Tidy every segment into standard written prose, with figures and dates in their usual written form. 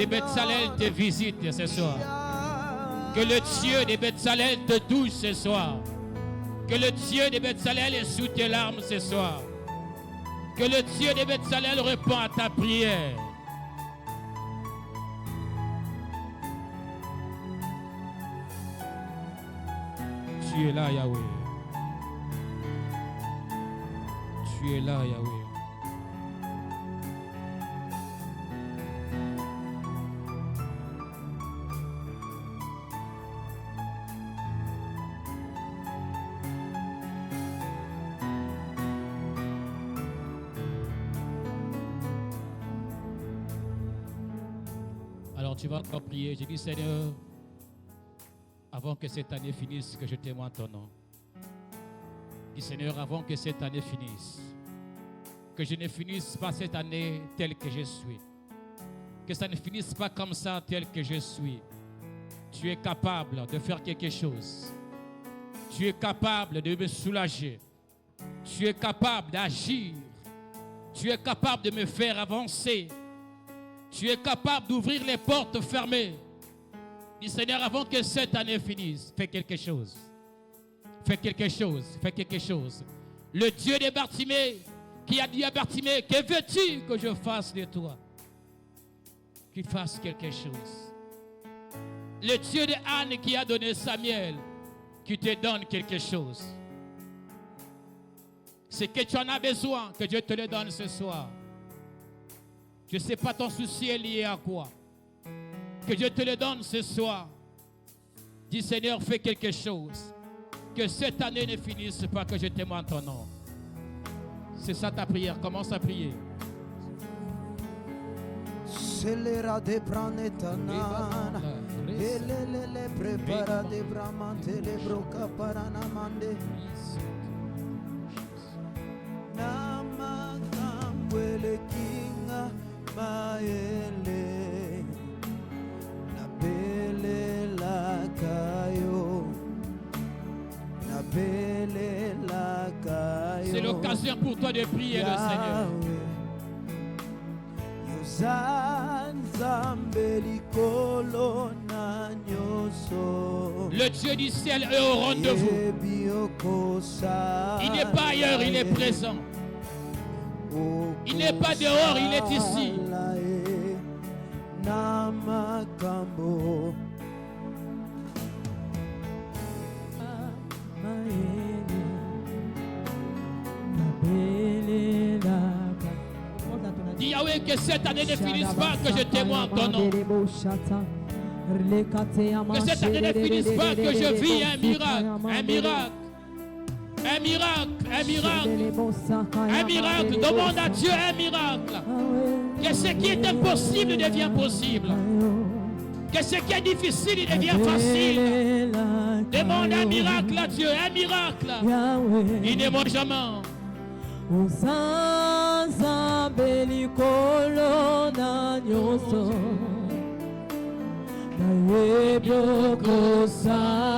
de Bethsalel te visite ce soir. Que le Dieu de Bethsalel te touche ce soir. Que le Dieu de Bethsalel est sous tes larmes ce soir. Que le Dieu de Bethsalel répond à ta prière. Tu es là, Yahweh. Tu es là, Yahweh. Alors tu vas encore prier. J'ai dit, Seigneur, avant que cette année finisse, que je témoigne ton nom. Dis, Seigneur, avant que cette année finisse, que je ne finisse pas cette année telle que je suis. Que ça ne finisse pas comme ça, tel que je suis. Tu es capable de faire quelque chose. Tu es capable de me soulager. Tu es capable d'agir. Tu es capable de me faire avancer. Tu es capable d'ouvrir les portes fermées. Dis, Seigneur, avant que cette année finisse, fais quelque chose. Fais quelque chose. Fais quelque chose. Le Dieu de Bartimée, qui a dit à Bartimée, que veux-tu que je fasse de toi? Qu'il fasse quelque chose. Le Dieu de Anne qui a donné Samuel, qui te donne quelque chose. C'est que tu en as besoin, que Dieu te le donne ce soir. Je ne sais pas ton souci est lié à quoi. Que Dieu te le donne ce soir. Dis, Seigneur, fais quelque chose. Que cette année ne finisse pas, que je témoigne ton nom. C'est ça ta prière. Commence à prier. Celera de pranetanana, elele prepara de bramante le broca paranamande. Namakambwele kinga maele, nabele lakayo, nabele lakayo. C'est l'occasion pour toi de prier le Seigneur. Le Dieu du ciel est au rendez-vous. Il n'est pas ailleurs, il est présent. Il n'est pas dehors, il est ici. Dis Yahweh que cette année ne finisse pas, que je témoigne ton nom. Que cette année ne finisse pas, que je vis un miracle, un miracle, un miracle, un miracle, un miracle. Demande à Dieu un miracle. Que ce qui est impossible devient possible. Que ce qui est difficile il devient facile. Demande un miracle à Dieu, un miracle. Il ne ment jamais. Uzanzambe likolo na nyoso nayebi okosala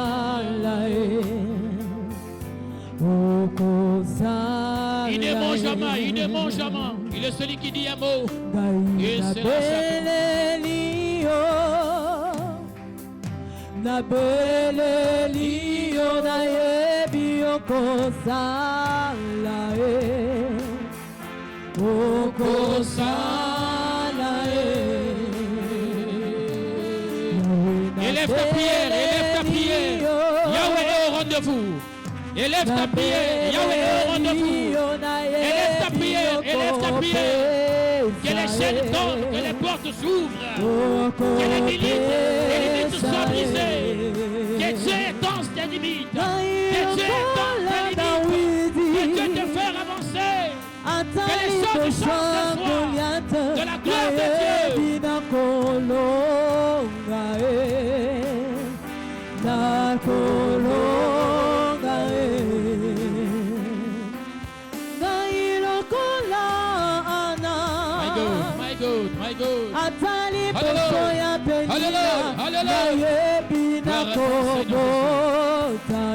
okosala. Il ne ment jamais, il ne ment jamais. Il est celui qui dit un mot et c'est la Nabelelio nayebi okosala okosala. Élève ta prière, élève ta prière. Yahweh est au rendez-vous. Élève ta prière, Yahweh est au rendez-vous. Élève ta prière, élève ta prière. Que les chaînes tombent, que les portes s'ouvrent. Que les limites soient brisées. Que Dieu étende tes limites. Que Dieu étende tes limites. Que Dieu te fasse avancer. Que les choses changent ce soir. De la gloire de My God. Atali Hallelujah. bosoya penina nayebi nakobota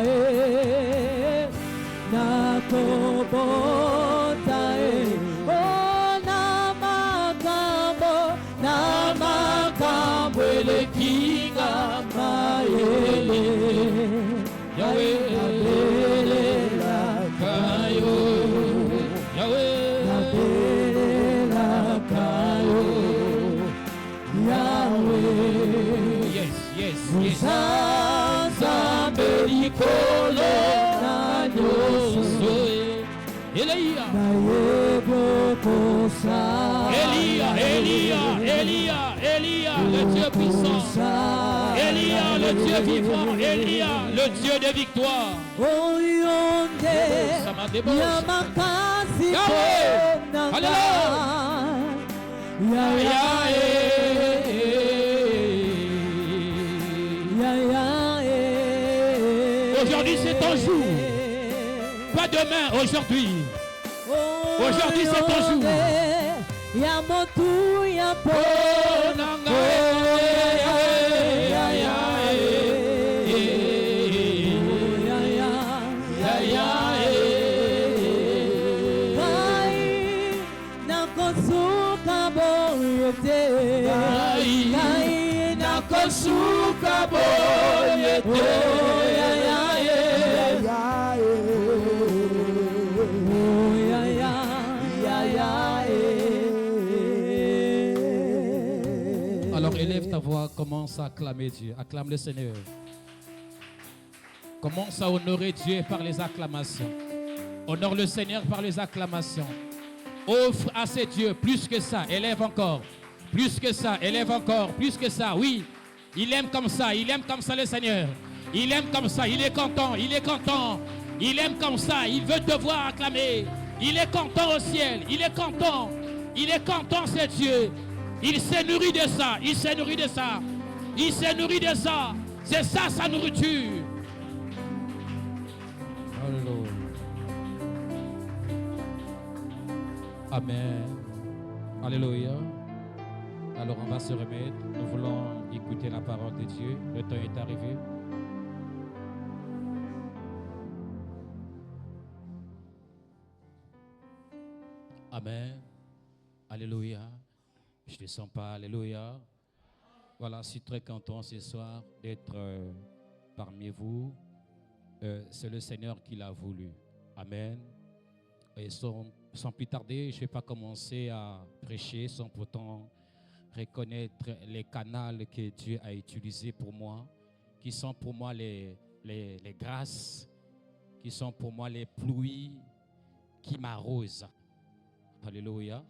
oh namakambo Namwele kinga mayele Yahweh Nabelela kayo Yahweh Nabelela kayo Yahweh Yes, yes, yes Musanzambe Likolo na nyoso Elia Nayebokosa Elia, le Dieu puissant. Elia, le Dieu vivant. Elia, le Dieu de victoire. Oyonde Ça m'a débauché. Yamakasi Yahweh. Konanga Alléluia. Aujourd'hui, c'est ton jour. Pas demain, aujourd'hui. Aujourd'hui, c'est ton jour. Yamotu Yapo Nakosuka boyete Alors élève ta voix, commence à acclamer Dieu, acclame le Seigneur. Commence à honorer Dieu par les acclamations. Honore le Seigneur par les acclamations. Offre à ces dieux plus que ça, élève encore. Plus que ça, élève encore, plus que ça, oui. Il aime comme ça le Seigneur. Il aime comme ça, il est content, il est content. Il aime comme ça, il veut te voir acclamer. Il est content au ciel, il est content. Il est content, c'est Dieu. Il s'est nourri de ça, il s'est nourri de ça. Il s'est nourri de ça. C'est ça sa nourriture. Alléluia. Amen. Alléluia. Alors on va se remettre. Nous voulons écouter la parole de Dieu. Le temps est arrivé. Amen. Alléluia. Je ne sens pas. Alléluia. Voilà, je suis très content ce soir d'être parmi vous. C'est le Seigneur qui l'a voulu. Amen. Et sans plus tarder, je ne vais pas commencer à prêcher sans pourtant reconnaître les canaux que Dieu a utilisés pour moi, qui sont pour moi les grâces, qui sont pour moi les pluies qui m'arrosent. Alléluia.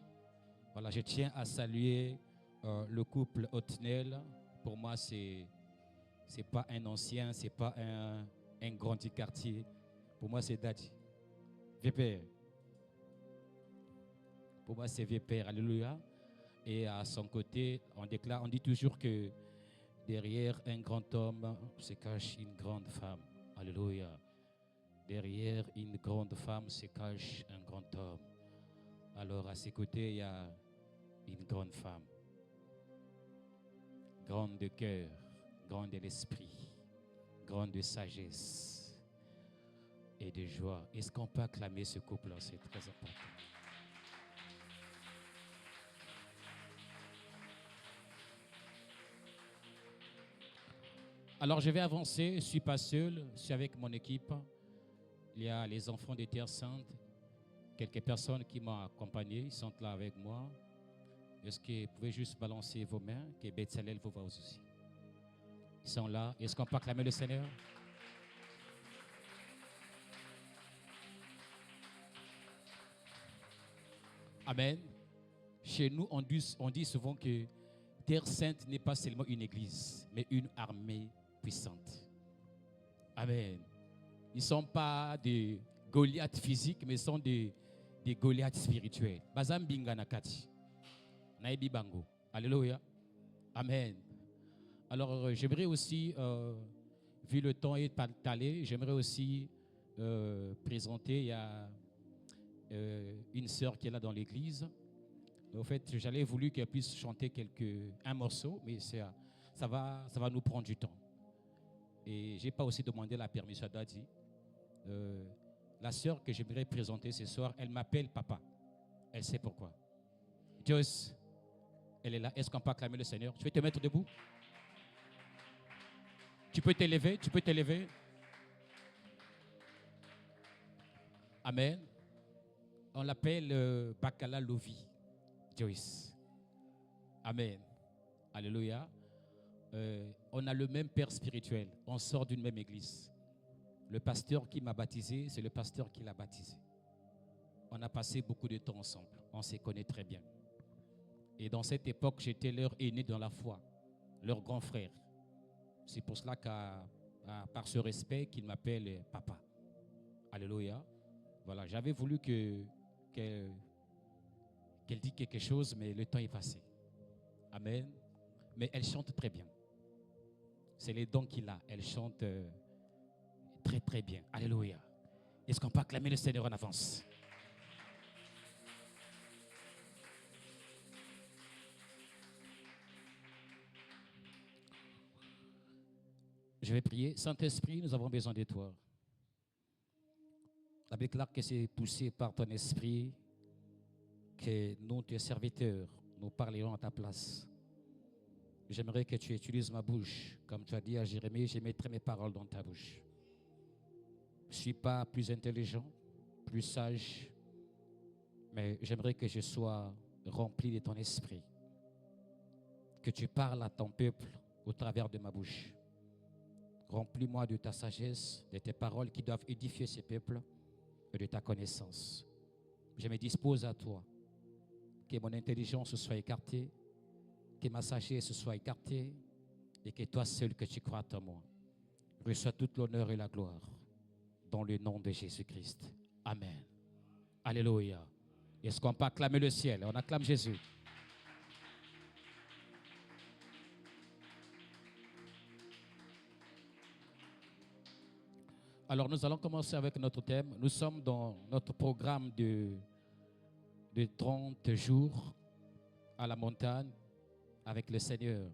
Voilà, je tiens à saluer le couple Otnel. Pour moi, c'est pas un ancien, c'est pas un grand du quartier. Pour moi, c'est Daddy. Vieux père. Pour moi, c'est vieux père. Alléluia. Et à son côté, on dit toujours que derrière un grand homme se cache une grande femme. Alléluia. Derrière une grande femme se cache un grand homme. Alors à ses côtés, il y a une grande femme. Grande de cœur, grande de l'esprit, grande de sagesse et de joie. Est-ce qu'on peut acclamer ce couple-là? C'est très important. Alors je vais avancer, je ne suis pas seul, je suis avec mon équipe. Il y a les enfants de Terre Sainte, quelques personnes qui m'ont accompagné, ils sont là avec moi. Est-ce que vous pouvez juste balancer vos mains, que Betsalel vous voit aussi? Ils sont là, est-ce qu'on peut acclamer le Seigneur? Amen. Chez nous, on dit souvent que Terre Sainte n'est pas seulement une église, mais une armée puissante. Amen. Ils ne sont pas des Goliaths physiques, mais ils sont des Goliaths spirituels. Bazam binga nakati. Naebi bango. Alléluia. Amen. Alors, j'aimerais aussi, vu le temps est allé, j'aimerais aussi présenter, il y a une sœur qui est là dans l'église. En fait, j'allais voulu qu'elle puisse chanter un morceau, mais ça va nous prendre du temps. Et je n'ai pas aussi demandé la permission à Daddy. La sœur que j'aimerais présenter ce soir, elle m'appelle papa. Elle sait pourquoi. Joyce, elle est là. Est-ce qu'on peut acclamer le Seigneur? Tu veux te mettre debout? Tu peux t'élever, tu peux t'élever. Amen. On l'appelle Bakala Lovi Joyce. Amen. Alléluia. On a le même père spirituel. On sort d'une même église. Le pasteur qui m'a baptisé, c'est le pasteur qui l'a baptisé. On a passé beaucoup de temps ensemble. On se connaît très bien. Et dans cette époque, j'étais leur aîné dans la foi, leur grand frère. C'est pour cela par ce respect qu'il m'appelle papa. Alléluia. Voilà, j'avais voulu qu'elle dise quelque chose, mais le temps est passé. Amen. Mais elle chante très bien. C'est les dons qu'il a. Elle chante très très bien. Alléluia. Est-ce qu'on peut acclamer le Seigneur en avance? Je vais prier. Saint-Esprit, nous avons besoin de toi. La Bible déclare que c'est poussé par ton esprit que nous, tes serviteurs, nous parlerons à ta place. J'aimerais que tu utilises ma bouche. Comme tu as dit à Jérémie, je mettrai mes paroles dans ta bouche. Je ne suis pas plus intelligent, plus sage, mais j'aimerais que je sois rempli de ton esprit. Que tu parles à ton peuple au travers de ma bouche. Remplis-moi de ta sagesse, de tes paroles qui doivent édifier ce peuple et de ta connaissance. Je me dispose à toi. Que mon intelligence soit écartée, que ma sagesse soit écartée et que toi seul que tu crois en moi. Reçois toute l'honneur et la gloire dans le nom de Jésus-Christ. Amen. Alléluia. Est-ce qu'on peut acclamer le ciel? On acclame Jésus. Alors nous allons commencer avec notre thème. Nous sommes dans notre programme de 30 jours à la montagne avec le Seigneur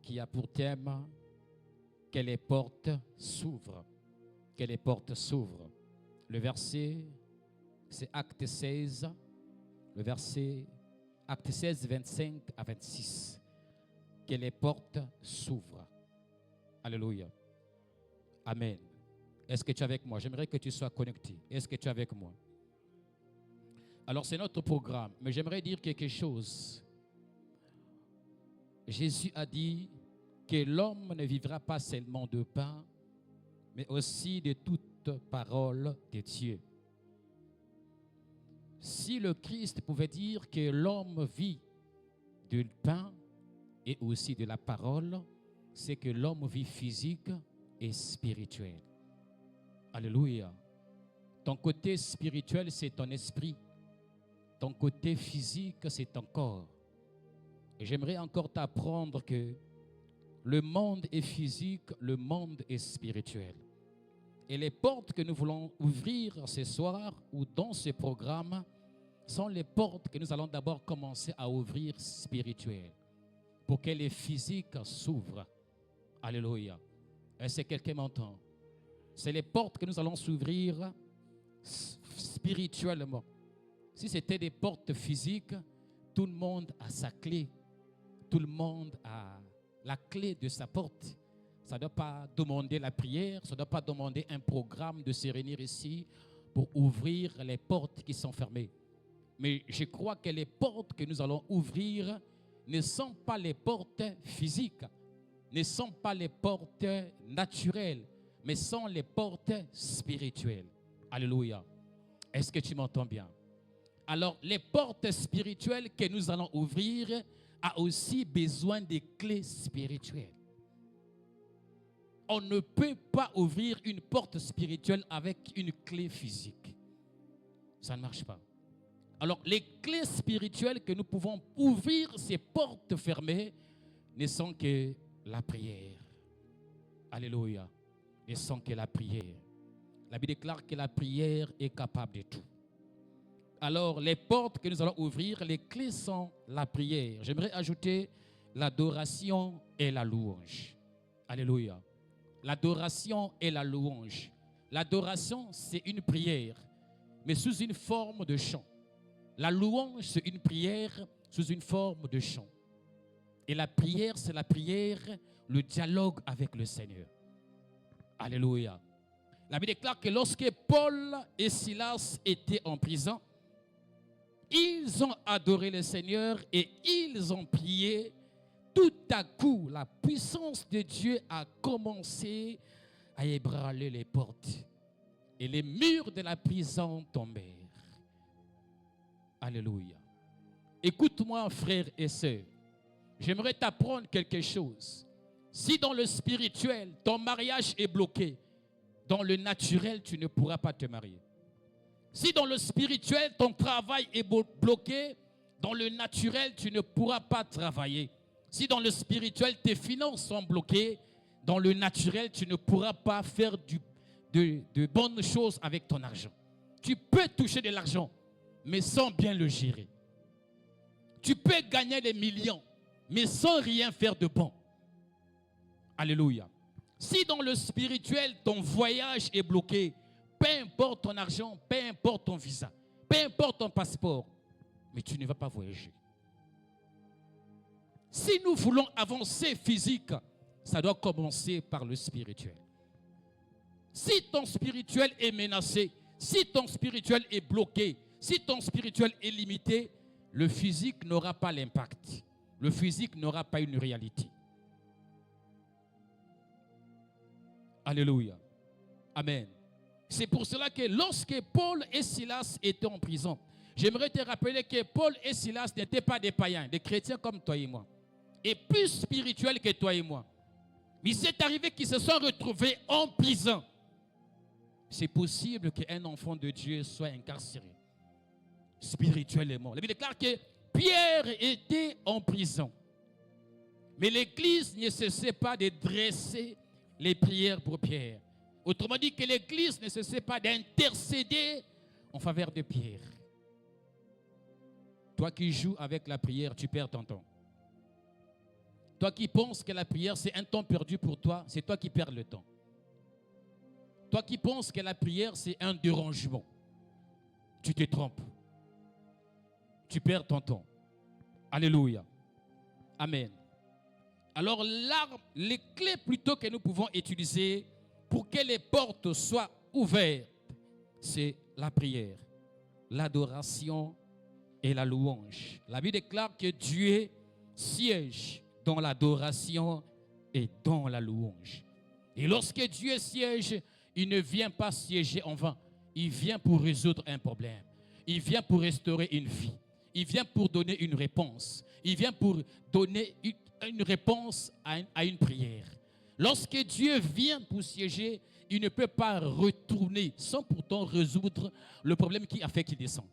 qui a pour thème que les portes s'ouvrent. Que les portes s'ouvrent. Le verset, c'est Acte 16, le verset Acte 16, 25 à 26. Que les portes s'ouvrent. Alléluia. Amen. Est-ce que tu es avec moi? J'aimerais que tu sois connecté. Est-ce que tu es avec moi? Alors, c'est notre programme. Mais j'aimerais dire quelque chose. Jésus a dit que l'homme ne vivra pas seulement de pain, mais aussi de toute parole de Dieu. Si le Christ pouvait dire que l'homme vit du pain et aussi de la parole, c'est que l'homme vit physique et spirituel. Alléluia. Ton côté spirituel, c'est ton esprit. Ton côté physique, c'est ton corps. Et j'aimerais encore t'apprendre que le monde est physique, le monde est spirituel. Et les portes que nous voulons ouvrir ce soir ou dans ce programme sont les portes que nous allons d'abord commencer à ouvrir spirituelles pour que les physiques s'ouvrent. Alléluia. Est-ce que quelqu'un m'entend? C'est les portes que nous allons s'ouvrir spirituellement. Si c'était des portes physiques, tout le monde a sa clé. Tout le monde a la clé de sa porte. Ça ne doit pas demander la prière, ça ne doit pas demander un programme de se réunir ici pour ouvrir les portes qui sont fermées. Mais je crois que les portes que nous allons ouvrir ne sont pas les portes physiques, ne sont pas les portes naturelles, mais sont les portes spirituelles. Alléluia. Est-ce que tu m'entends bien? Alors, les portes spirituelles que nous allons ouvrir ont aussi besoin des clés spirituelles. On ne peut pas ouvrir une porte spirituelle avec une clé physique. Ça ne marche pas. Alors, les clés spirituelles que nous pouvons ouvrir ces portes fermées ne sont que la prière. Alléluia. Ne sont que la prière. La Bible déclare que la prière est capable de tout. Alors, les portes que nous allons ouvrir, les clés sont la prière. J'aimerais ajouter l'adoration et la louange. Alléluia. L'adoration et la louange. L'adoration, c'est une prière, mais sous une forme de chant. La louange, c'est une prière sous une forme de chant. Et la prière, c'est la prière, le dialogue avec le Seigneur. Alléluia. La Bible déclare que lorsque Paul et Silas étaient en prison, ils ont adoré le Seigneur et ils ont prié. Tout à coup, la puissance de Dieu a commencé à ébranler les portes. Et les murs de la prison tombèrent. Alléluia. Écoute-moi, frères et sœurs. J'aimerais t'apprendre quelque chose. Si dans le spirituel, ton mariage est bloqué, dans le naturel, tu ne pourras pas te marier. Si dans le spirituel, ton travail est bloqué, dans le naturel, tu ne pourras pas travailler. Si dans le spirituel, tes finances sont bloquées, dans le naturel, tu ne pourras pas faire de bonnes choses avec ton argent. Tu peux toucher de l'argent, mais sans bien le gérer. Tu peux gagner des millions, mais sans rien faire de bon. Alléluia. Si dans le spirituel, ton voyage est bloqué, peu importe ton argent, peu importe ton visa, peu importe ton passeport, mais tu ne vas pas voyager. Si nous voulons avancer physique, ça doit commencer par le spirituel. Si ton spirituel est menacé, si ton spirituel est bloqué, si ton spirituel est limité, le physique n'aura pas l'impact. Le physique n'aura pas une réalité. Alléluia. Amen. C'est pour cela que lorsque Paul et Silas étaient en prison, j'aimerais te rappeler que Paul et Silas n'étaient pas des païens, des chrétiens comme toi et moi, et plus spirituels que toi et moi. Mais c'est arrivé qu'ils se sont retrouvés en prison. C'est possible qu'un enfant de Dieu soit incarcéré spirituellement. La Bible déclare que Pierre était en prison. Mais l'Église ne cessait pas de dresser les prières pour Pierre. Autrement dit, que l'Église ne cessait pas d'intercéder en faveur de Pierre. Toi qui joues avec la prière, tu perds ton temps. Toi qui penses que la prière, c'est un temps perdu pour toi, c'est toi qui perds le temps. Toi qui penses que la prière, c'est un dérangement, tu te trompes. Tu perds ton temps. Alléluia. Amen. Alors, les clés plutôt que nous pouvons utiliser pour que les portes soient ouvertes, c'est la prière, l'adoration et la louange. La Bible déclare que Dieu siège dans l'adoration et dans la louange. Et lorsque Dieu siège, il ne vient pas siéger en vain. Il vient pour résoudre un problème. Il vient pour restaurer une vie. Il vient pour donner une réponse. Il vient pour donner une réponse à une prière. Lorsque Dieu vient pour siéger, il ne peut pas retourner sans pourtant résoudre le problème qui a fait qu'il descend.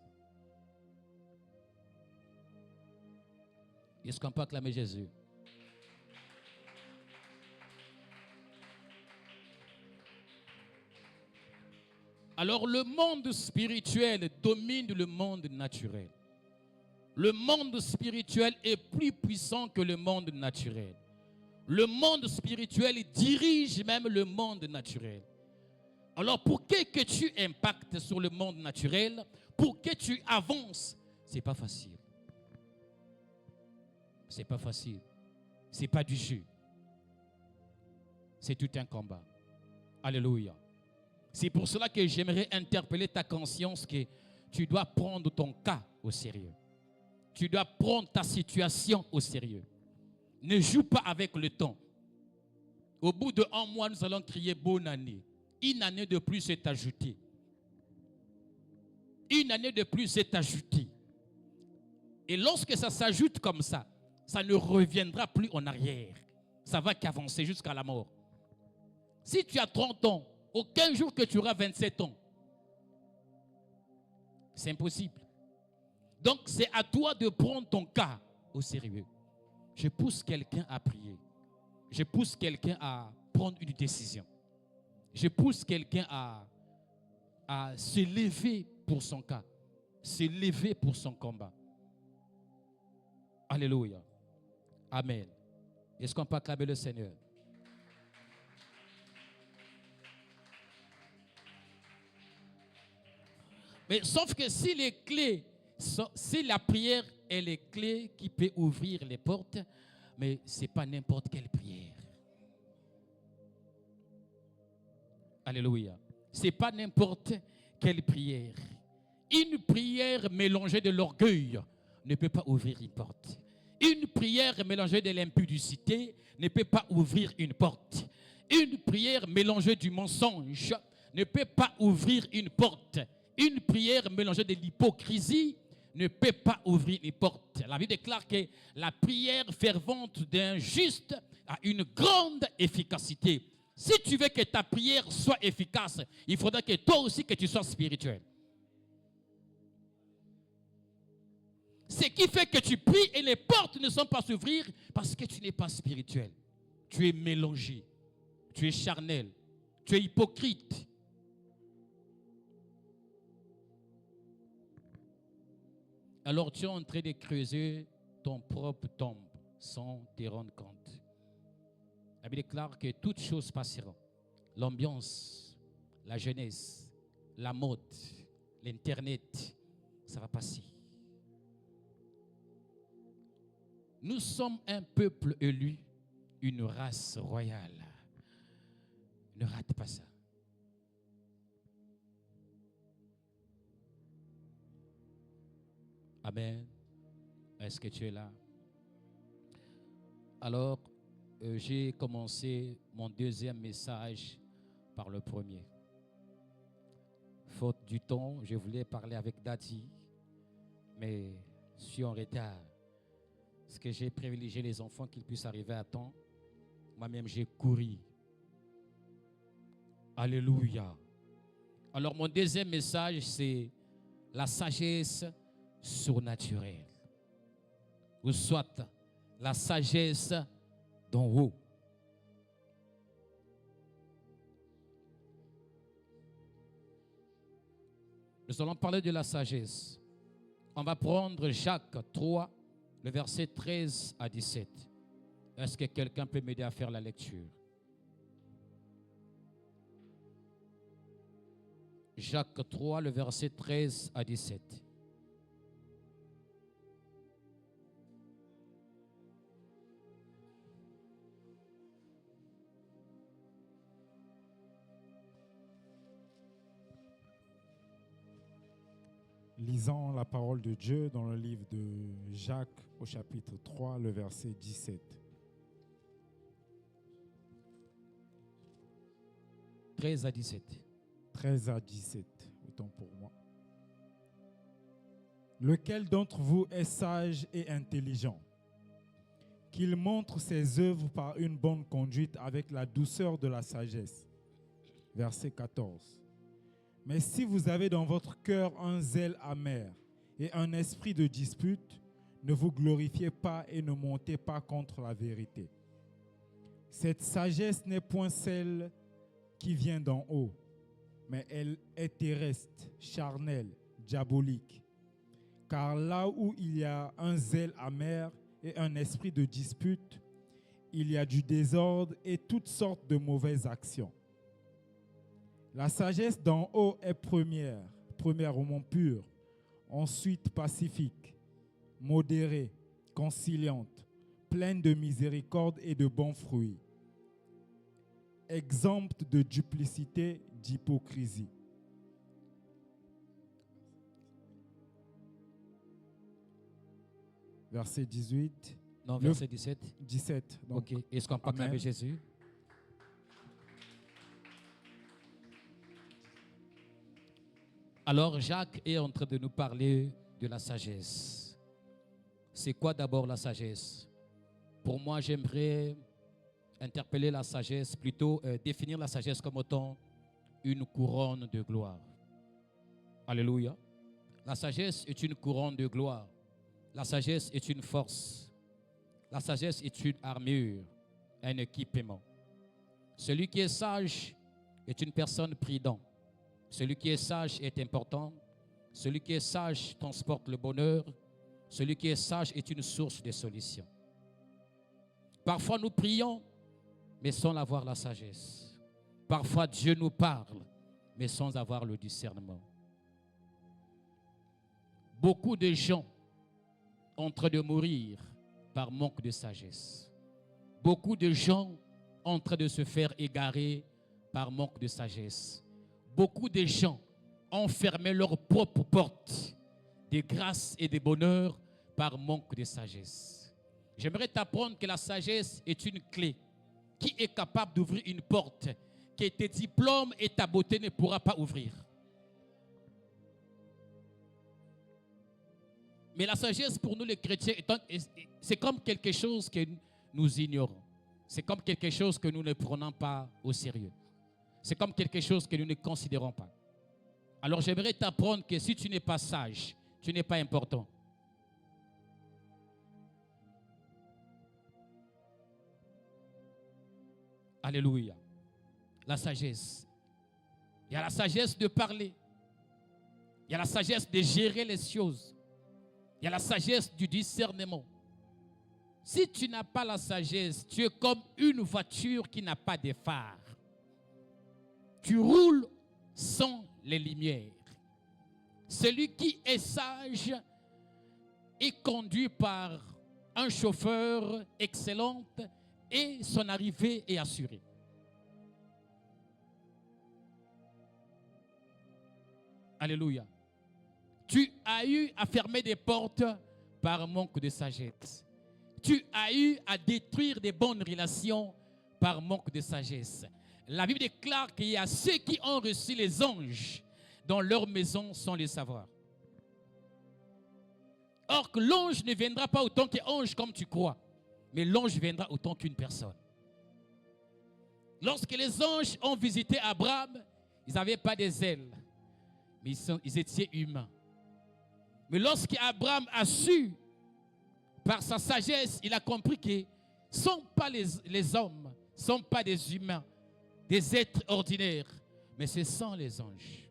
Est-ce qu'on peut acclamer Jésus? Alors le monde spirituel domine le monde naturel. Le monde spirituel est plus puissant que le monde naturel. Le monde spirituel dirige même le monde naturel. Alors pour que tu impactes sur le monde naturel, pour que tu avances, c'est pas facile. C'est pas facile. C'est pas du jeu. C'est tout un combat. Alléluia. C'est pour cela que j'aimerais interpeller ta conscience que tu dois prendre ton cas au sérieux. Tu dois prendre ta situation au sérieux. Ne joue pas avec le temps. Au bout de 1 mois, nous allons crier bonne année. Une année de plus est ajoutée. Une année de plus est ajoutée. Et lorsque ça s'ajoute comme ça ne reviendra plus en arrière. Ça va qu'avancer jusqu'à la mort. Si tu as 30 ans, aucun jour que tu auras 27 ans. C'est impossible. Donc c'est à toi de prendre ton cas au sérieux. Je pousse quelqu'un à prier. Je pousse quelqu'un à prendre une décision. Je pousse quelqu'un à se lever pour son cas. Se lever pour son combat. Alléluia. Amen. Est-ce qu'on peut acclamer le Seigneur? Mais sauf que si les clés, si la prière est les clés qui peut ouvrir les portes, Mais ce n'est pas n'importe quelle prière. Alléluia. Ce n'est pas n'importe quelle prière. Une prière mélangée de l'orgueil ne peut pas ouvrir une porte. Une prière mélangée de l'impudicité ne peut pas ouvrir une porte. Une prière mélangée du mensonge ne peut pas ouvrir une porte. Une prière mélangée de l'hypocrisie ne peut pas ouvrir une porte. La Bible déclare que la prière fervente d'un juste a une grande efficacité. Si tu veux que ta prière soit efficace, il faudra que toi aussi que tu sois spirituel. Ce qui fait que tu pries et les portes ne sont pas s'ouvrir parce que tu n'es pas spirituel. Tu es mélangé, tu es charnel, tu es hypocrite. Alors tu es en train de creuser ton propre tombe sans te rendre compte. La Bible déclare que toutes choses passeront. L'ambiance, la jeunesse, la mode, l'internet, ça va passer. Nous sommes un peuple élu, une race royale. Ne rate pas ça. Amen. Est-ce que tu es là? Alors, j'ai commencé mon deuxième message par le premier. Faute du temps, je voulais parler avec Dati, mais je suis en retard. Parce que j'ai privilégié les enfants qu'ils puissent arriver à temps. Moi-même, j'ai couru. Alléluia. Alors, mon deuxième message, c'est la sagesse surnaturelle. Ou soit la sagesse d'en haut. Nous allons parler de la sagesse. On va prendre Jacques 3, le verset 13 à 17. Est-ce que quelqu'un peut m'aider à faire la lecture? Jacques 3, le verset 13 à 17. Lisons la parole de Dieu dans le livre de Jacques au chapitre 3, le verset 17. 13 à 17. 13 à 17, autant pour moi. Lequel d'entre vous est sage et intelligent, qu'il montre ses œuvres par une bonne conduite avec la douceur de la sagesse. Verset 14. Mais si vous avez dans votre cœur un zèle amer et un esprit de dispute, ne vous glorifiez pas et ne montez pas contre la vérité. Cette sagesse n'est point celle qui vient d'en haut, mais elle est terrestre, charnelle, diabolique. Car là où il y a un zèle amer et un esprit de dispute, il y a du désordre et toutes sortes de mauvaises actions. La sagesse d'en haut est premièrement pure, ensuite pacifique, modérée, conciliante, pleine de miséricorde et de bons fruits, exempte de duplicité, d'hypocrisie. Verset 18. Non, verset 17. 17. Donc, ok. Est-ce qu'on peut acclamer Jésus? Alors, Jacques est en train de nous parler de la sagesse. C'est quoi d'abord la sagesse? Pour moi, j'aimerais interpeller la sagesse, plutôt définir la sagesse comme étant une couronne de gloire. Alléluia. La sagesse est une couronne de gloire. La sagesse est une force. La sagesse est une armure, un équipement. Celui qui est sage est une personne prudente. Celui qui est sage est important. Celui qui est sage transporte le bonheur. Celui qui est sage est une source de solutions. Parfois nous prions, mais sans avoir la sagesse. Parfois Dieu nous parle, mais sans avoir le discernement. Beaucoup de gens en train de mourir par manque de sagesse. Beaucoup de gens en train de se faire égarer par manque de sagesse. Beaucoup de gens ont fermé leurs propres portes de grâce et de bonheur par manque de sagesse. J'aimerais t'apprendre que la sagesse est une clé qui est capable d'ouvrir une porte que tes diplômes et ta beauté ne pourra pas ouvrir. Mais la sagesse pour nous les chrétiens, c'est comme quelque chose que nous ignorons. C'est comme quelque chose que nous ne prenons pas au sérieux. C'est comme quelque chose que nous ne considérons pas. Alors j'aimerais t'apprendre que si tu n'es pas sage, tu n'es pas important. Alléluia. La sagesse. Il y a la sagesse de parler. Il y a la sagesse de gérer les choses. Il y a la sagesse du discernement. Si tu n'as pas la sagesse, tu es comme une voiture qui n'a pas de phare. Tu roules sans les lumières. Celui qui est sage est conduit par un chauffeur excellent et son arrivée est assurée. Alléluia. Tu as eu à fermer des portes par manque de sagesse. Tu as eu à détruire des bonnes relations par manque de sagesse. La Bible déclare qu'il y a ceux qui ont reçu les anges dans leur maison sans le savoir. Or que l'ange ne viendra pas autant qu'ange comme tu crois, mais l'ange viendra autant qu'une personne. Lorsque les anges ont visité Abraham, ils n'avaient pas des ailes, mais ils étaient humains. Mais lorsqu'Abraham a su, par sa sagesse, il a compris que ce ne sont pas les hommes, ne sont pas des humains, des êtres ordinaires, mais ce sont les anges.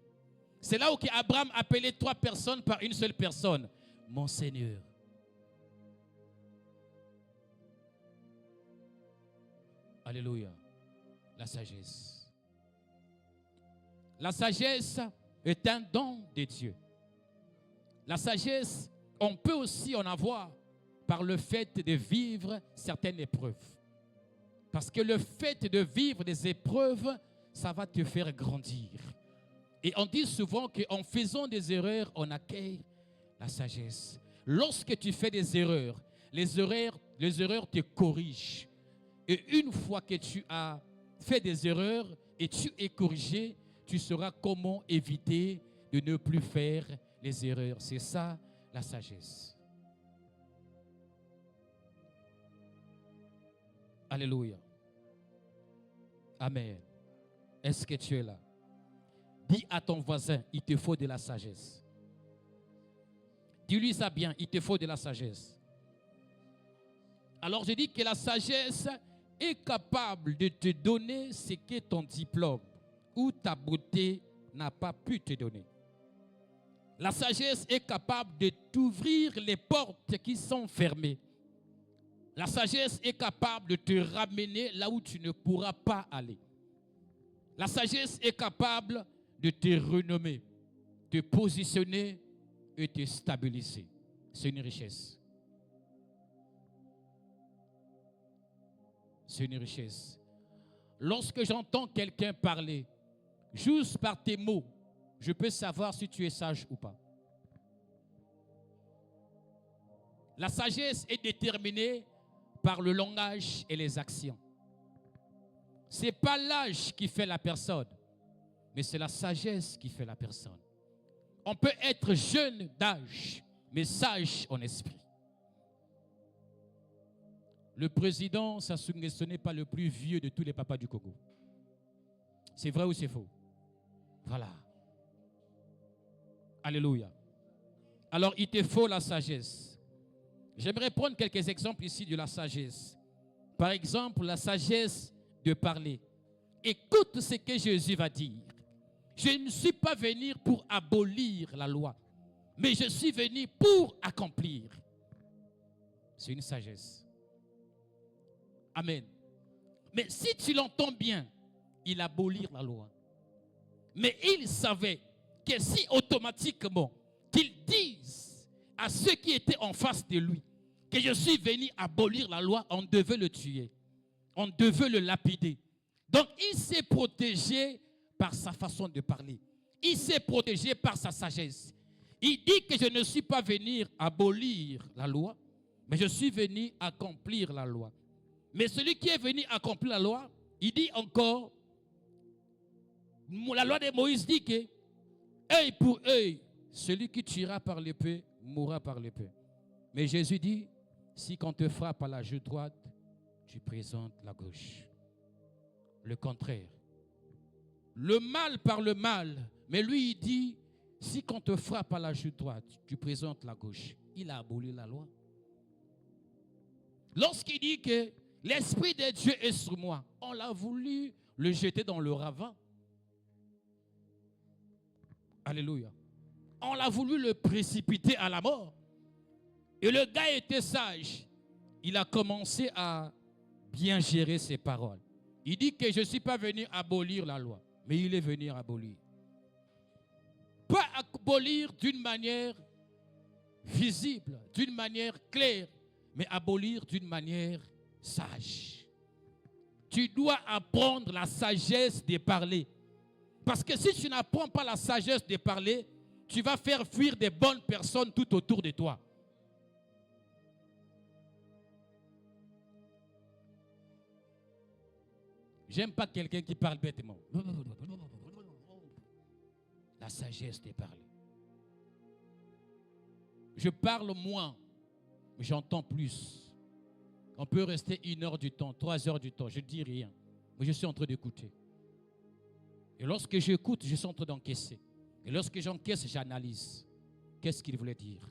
C'est là où Abraham appelait 3 personnes par une seule personne. Mon Seigneur. Alléluia. La sagesse. La sagesse est un don de Dieu. La sagesse, on peut aussi en avoir par le fait de vivre certaines épreuves. Parce que le fait de vivre des épreuves, ça va te faire grandir. Et on dit souvent qu'en faisant des erreurs, on acquiert la sagesse. Lorsque tu fais des erreurs, les erreurs te corrigent. Et une fois que tu as fait des erreurs et tu es corrigé, tu sauras comment éviter de ne plus faire les erreurs. C'est ça la sagesse. Alléluia. Amen. Est-ce que tu es là? Dis à ton voisin, il te faut de la sagesse. Dis-lui ça bien, il te faut de la sagesse. Alors je dis que la sagesse est capable de te donner ce que ton diplôme ou ta beauté n'a pas pu te donner. La sagesse est capable de t'ouvrir les portes qui sont fermées. La sagesse est capable de te ramener là où tu ne pourras pas aller. La sagesse est capable de te renommer, te positionner et te stabiliser. C'est une richesse. C'est une richesse. Lorsque j'entends quelqu'un parler, juste par tes mots, je peux savoir si tu es sage ou pas. La sagesse est déterminée par le langage et les actions. Ce n'est pas l'âge qui fait la personne, mais c'est la sagesse qui fait la personne. On peut être jeune d'âge, mais sage en esprit. Le président Sassou Nguesso n'est pas le plus vieux de tous les papas du Congo. C'est vrai ou c'est faux? Voilà. Alléluia. Alors, il te faut la sagesse. J'aimerais prendre quelques exemples ici de la sagesse. Par exemple, la sagesse de parler. Écoute ce que Jésus va dire. Je ne suis pas venu pour abolir la loi, mais je suis venu pour accomplir. C'est une sagesse. Amen. Mais si tu l'entends bien, il abolit la loi. Mais il savait que si automatiquement qu'il dise à ceux qui étaient en face de lui que je suis venu abolir la loi, on devait le tuer. On devait le lapider. Donc, il s'est protégé par sa façon de parler. Il s'est protégé par sa sagesse. Il dit que je ne suis pas venu abolir la loi, mais je suis venu accomplir la loi. Mais celui qui est venu accomplir la loi, il dit encore, la loi de Moïse dit que, œil pour œil, celui qui tuera par l'épée, mourra par l'épée. Mais Jésus dit, si qu'on te frappe à la joue droite, tu présentes la gauche. Le contraire. Le mal par le mal, mais lui il dit, si qu'on te frappe à la joue droite, tu présentes la gauche. Il a aboli la loi. Lorsqu'il dit que l'Esprit de Dieu est sur moi, on l'a voulu le jeter dans le ravin. Alléluia. On l'a voulu le précipiter à la mort. Et le gars était sage. Il a commencé à bien gérer ses paroles. Il dit que je ne suis pas venu abolir la loi, mais il est venu abolir. Pas abolir d'une manière visible, d'une manière claire, mais abolir d'une manière sage. Tu dois apprendre la sagesse de parler. Parce que si tu n'apprends pas la sagesse de parler, tu vas faire fuir des bonnes personnes tout autour de toi. J'aime pas quelqu'un qui parle bêtement. La sagesse de parler. Je parle moins, mais j'entends plus. On peut rester 1 heure du temps, 3 heures du temps, je ne dis rien, mais je suis en train d'écouter. Et lorsque j'écoute, je suis en train d'encaisser. Et lorsque j'encaisse, j'analyse. Qu'est-ce qu'il voulait dire?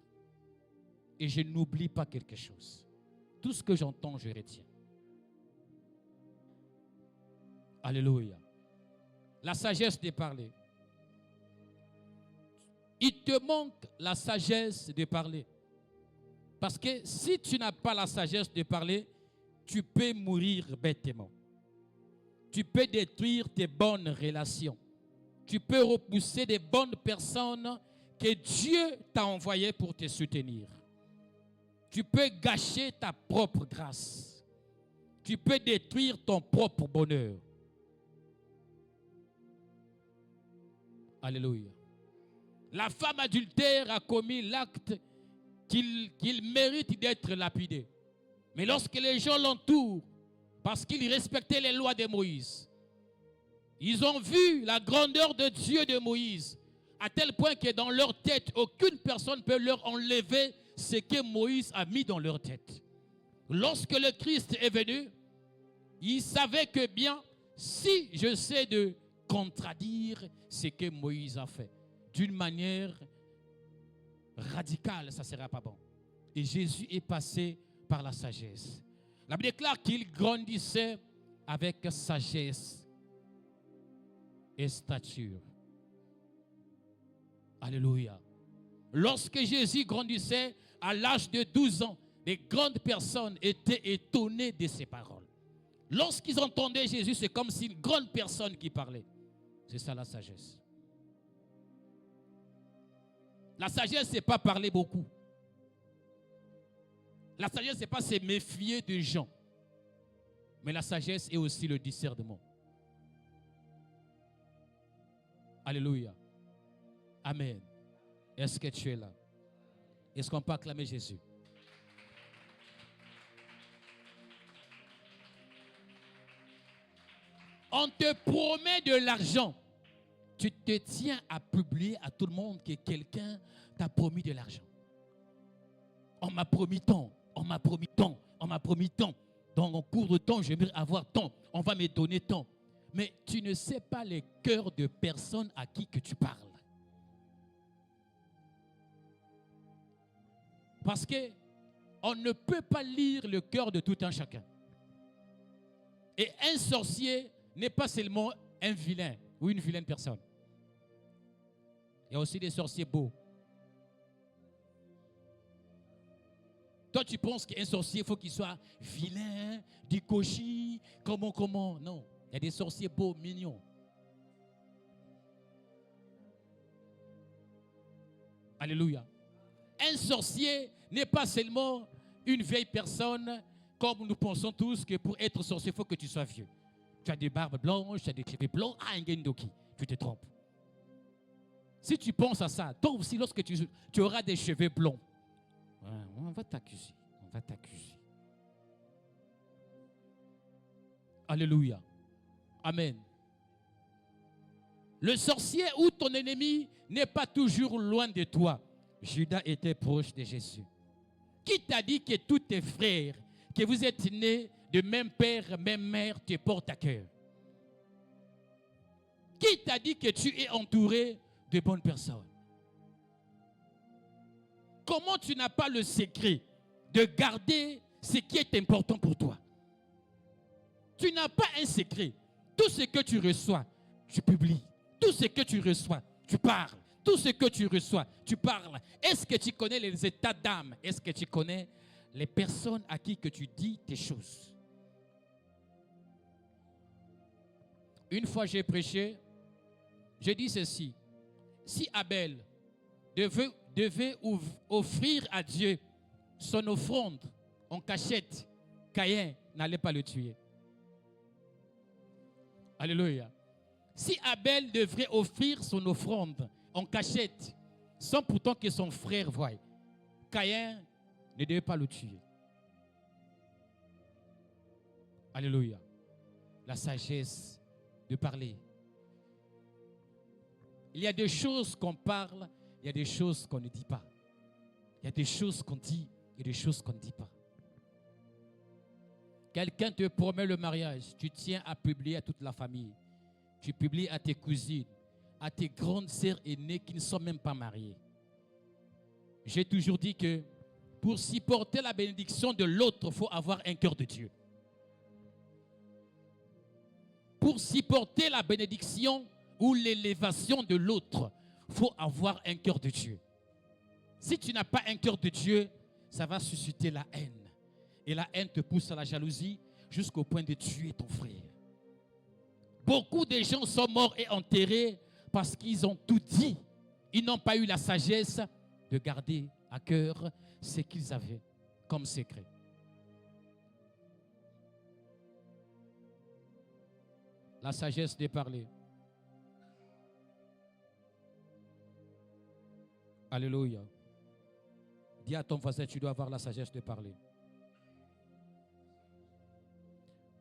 Et je n'oublie pas quelque chose. Tout ce que j'entends, je retiens. Alléluia. La sagesse de parler. Il te manque la sagesse de parler. Parce que si tu n'as pas la sagesse de parler, tu peux mourir bêtement. Tu peux détruire tes bonnes relations. Tu peux repousser des bonnes personnes que Dieu t'a envoyées pour te soutenir. Tu peux gâcher ta propre grâce. Tu peux détruire ton propre bonheur. Alléluia. La femme adultère a commis l'acte qu'il mérite d'être lapidé. Mais lorsque les gens l'entourent, parce qu'ils respectaient les lois de Moïse, ils ont vu la grandeur de Dieu de Moïse, à tel point que dans leur tête, aucune personne ne peut leur enlever ce que Moïse a mis dans leur tête. Lorsque le Christ est venu, ils savaient que bien, si je sais de contradire ce que Moïse a fait, d'une manière radicale, ça ne sera pas bon. Et Jésus est passé par la sagesse. La Bible déclare qu'il grandissait avec sagesse et stature. Alléluia. Lorsque Jésus grandissait à l'âge de 12 ans, les grandes personnes étaient étonnées de ses paroles. Lorsqu'ils entendaient Jésus, c'est comme si une grande personne qui parlait. C'est ça la sagesse. La sagesse, ce n'est pas parler beaucoup. La sagesse, ce n'est pas se méfier des gens. Mais la sagesse est aussi le discernement. Alléluia. Amen. Est-ce que tu es là? Est-ce qu'on peut acclamer Jésus? On te promet de l'argent. Tu te tiens à publier à tout le monde que quelqu'un t'a promis de l'argent. On m'a promis tant, on m'a promis tant, on m'a promis tant. Dans mon cours de temps, j'aimerais avoir tant. On va me donner tant. Mais tu ne sais pas les cœurs de personnes à qui que tu parles. Parce que on ne peut pas lire le cœur de tout un chacun. Et un sorcier n'est pas seulement un vilain ou une vilaine personne. Il y a aussi des sorciers beaux. Toi, tu penses qu'un sorcier, il faut qu'il soit vilain, dikoshi, comment. Non, il y a des sorciers beaux, mignons. Alléluia. Un sorcier n'est pas seulement une vieille personne, comme nous pensons tous que pour être sorcier, il faut que tu sois vieux. Tu as des barbes blanches, tu as des cheveux blancs. Ah, Ngendoki, tu te trompes. Si tu penses à ça, toi aussi, lorsque tu auras des cheveux blonds, on va t'accuser. On va t'accuser. Alléluia. Amen. Le sorcier ou ton ennemi n'est pas toujours loin de toi. Judas était proche de Jésus. Qui t'a dit que tous tes frères, que vous êtes nés de même père, même mère, te portent à cœur? Qui t'a dit que tu es entouré de bonnes personnes? Comment tu n'as pas le secret de garder ce qui est important pour toi? Tu n'as pas un secret. Tout ce que tu reçois, tu publies. Tout ce que tu reçois, tu parles. Tout ce que tu reçois, tu parles. Est-ce que tu connais les états d'âme? Est-ce que tu connais les personnes à qui que tu dis tes choses? Une fois j'ai prêché, j'ai dit ceci. Si Abel devait offrir à Dieu son offrande en cachette, Caïn n'allait pas le tuer. Alléluia. Si Abel devrait offrir son offrande en cachette, sans pourtant que son frère voie, Caïn ne devait pas le tuer. Alléluia. La sagesse de parler. Il y a des choses qu'on parle, il y a des choses qu'on ne dit pas. Il y a des choses qu'on dit et des choses qu'on ne dit pas. Quelqu'un te promet le mariage, tu tiens à publier à toute la famille. Tu publies à tes cousines, à tes grandes sœurs aînées qui ne sont même pas mariées. J'ai toujours dit que pour supporter la bénédiction de l'autre, il faut avoir un cœur de Dieu. Pour supporter la bénédiction ou l'élévation de l'autre, il faut avoir un cœur de Dieu. Si tu n'as pas un cœur de Dieu, ça va susciter la haine. Et la haine te pousse à la jalousie jusqu'au point de tuer ton frère. Beaucoup de gens sont morts et enterrés parce qu'ils ont tout dit. Ils n'ont pas eu la sagesse de garder à cœur ce qu'ils avaient comme secret. La sagesse de parler. Alléluia. Dis à ton voisin, tu dois avoir la sagesse de parler.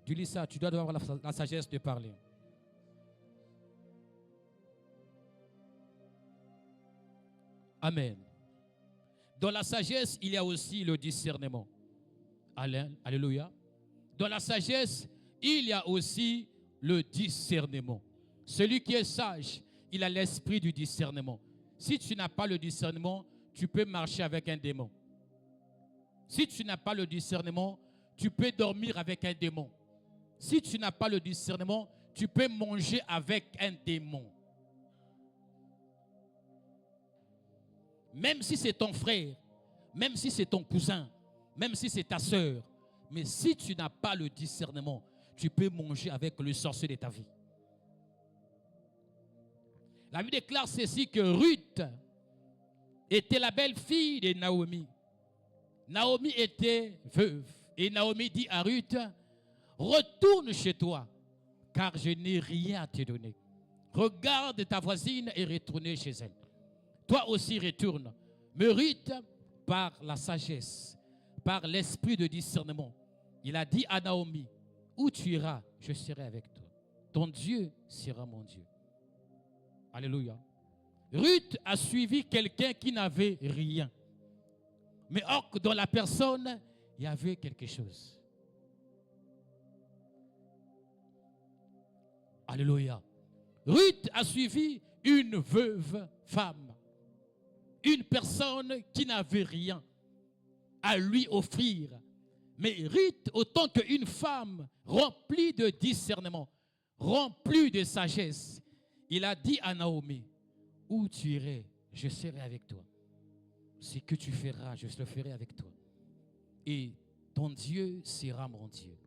Dis-lui ça, tu dois avoir la sagesse de parler. Amen. Dans la sagesse, il y a aussi le discernement. Alléluia. Dans la sagesse, il y a aussi le discernement. Celui qui est sage, il a l'esprit du discernement. Si tu n'as pas le discernement, tu peux marcher avec un démon. Si tu n'as pas le discernement, tu peux dormir avec un démon. Si tu n'as pas le discernement, tu peux manger avec un démon. Même si c'est ton frère, même si c'est ton cousin, même si c'est ta soeur, mais si tu n'as pas le discernement, tu peux manger avec le sorcier de ta vie. La Bible déclare ceci que Ruth était la belle-fille de Naomi. Naomi était veuve. Et Naomi dit à Ruth, retourne chez toi, car je n'ai rien à te donner. Regarde ta voisine et retourne chez elle. Toi aussi retourne. Mais Ruth, par la sagesse, par l'esprit de discernement, il a dit à Naomi, où tu iras, je serai avec toi. Ton Dieu sera mon Dieu. Alléluia. Ruth a suivi quelqu'un qui n'avait rien. Mais or, dans la personne, il y avait quelque chose. Alléluia. Ruth a suivi une veuve femme. Une personne qui n'avait rien à lui offrir. Mais Ruth, autant qu'une femme remplie de discernement, remplie de sagesse, il a dit à Naomi, où tu irais, je serai avec toi. Ce que tu feras, je le ferai avec toi. Et ton Dieu sera mon Dieu.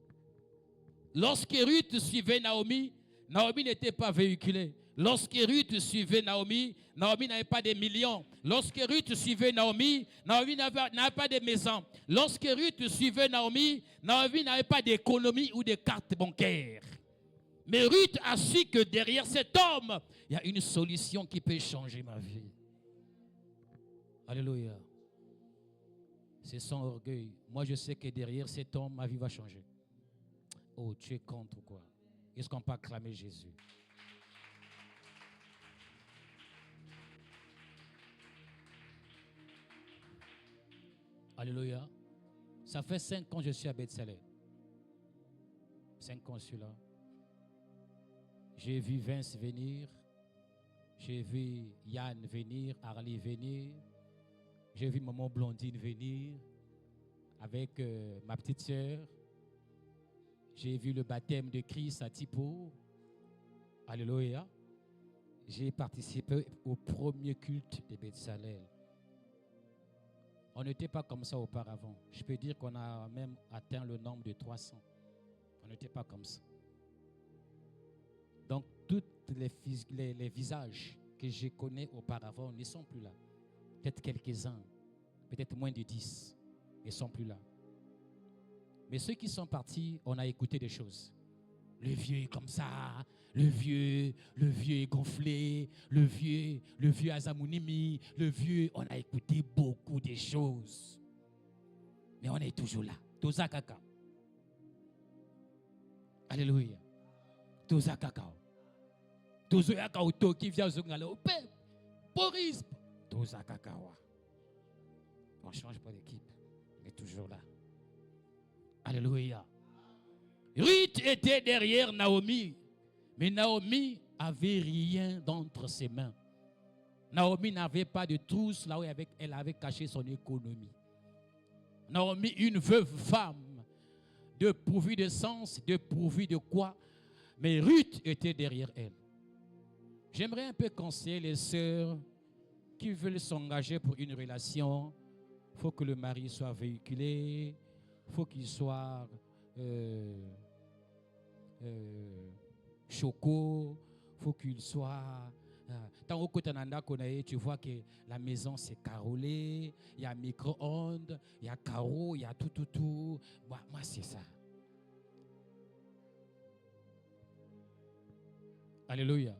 Lorsque Ruth suivait Naomi, Naomi n'était pas véhiculée. Lorsque Ruth suivait Naomi, Naomi n'avait pas de millions. Lorsque Ruth suivait Naomi, Naomi n'avait pas de maison. Lorsque Ruth suivait Naomi, Naomi n'avait pas d'économie ou de carte bancaire. Mais Ruth a su que derrière cet homme, il y a une solution qui peut changer ma vie. Alléluia. C'est sans orgueil. Moi, je sais que derrière cet homme, ma vie va changer. Oh, tu es contre quoi? Est-ce qu'on peut acclamer Jésus? Alléluia. Ça fait 5 ans que je suis à Bethsaida. 5 ans, je suis là. J'ai vu Vince venir. J'ai vu Yann venir, Harley venir. J'ai vu maman Blondine venir avec ma petite sœur. J'ai vu le baptême de Christ à Tipo. Alléluia. J'ai participé au premier culte de Bethsaida. On n'était pas comme ça auparavant. Je peux dire qu'on a même atteint le nombre de 300. On n'était pas comme ça. Donc, tous les visages que je connais auparavant ne sont plus là. Peut-être quelques-uns, peut-être moins de 10, ne sont plus là. Mais ceux qui sont partis, on a écouté des choses. Le vieux est comme ça, le vieux est gonflé, le vieux Azamounimi, le vieux, on a écouté beaucoup de choses. Mais on est toujours là. Toza Kaka. Alléluia. Toza Kaka. Tozo Yaka Oto qui vient Zongala. Boris. Toza Kaka. On ne change pas d'équipe. On est toujours là. Alléluia. Ruth était derrière Naomi, mais Naomi avait rien d'entre ses mains. Naomi n'avait pas de trousse là où elle avait caché son économie. Naomi, une veuve femme, dépourvue de sens, dépourvue de quoi, mais Ruth était derrière elle. J'aimerais un peu conseiller les sœurs qui veulent s'engager pour une relation. Il faut que le mari soit véhiculé, il faut qu'il soit choco, il faut qu'il soit... Tant au côté tu vois que la maison c'est carrelé, il y a micro-ondes, il y a carreau, il y a tout. Moi c'est ça. Alléluia.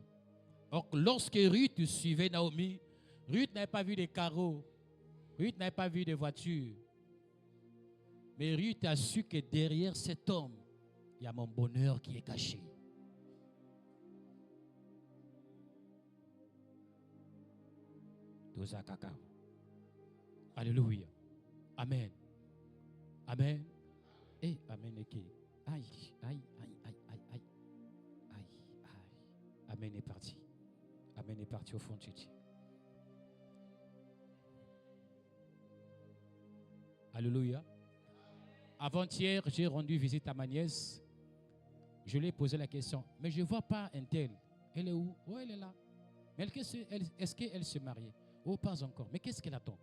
Or, lorsque Ruth suivait Naomi, Ruth n'avait pas vu de carreaux, Ruth n'avait pas vu de voitures. Mais Ruth a su que derrière cet homme, il y a mon bonheur qui est caché. Dosa cacao. Alléluia. Amen. Amen. Et amen. Aïe. Amen est parti. Amen est parti au fond de Titi. Alléluia. Avant-hier, j'ai rendu visite à ma nièce. Je lui ai posé la question. Mais je ne vois pas un tel. Elle est où? Oh, elle est là. Mais est-ce qu'elle se marie? Oh, pas encore. Mais qu'est-ce qu'elle attend?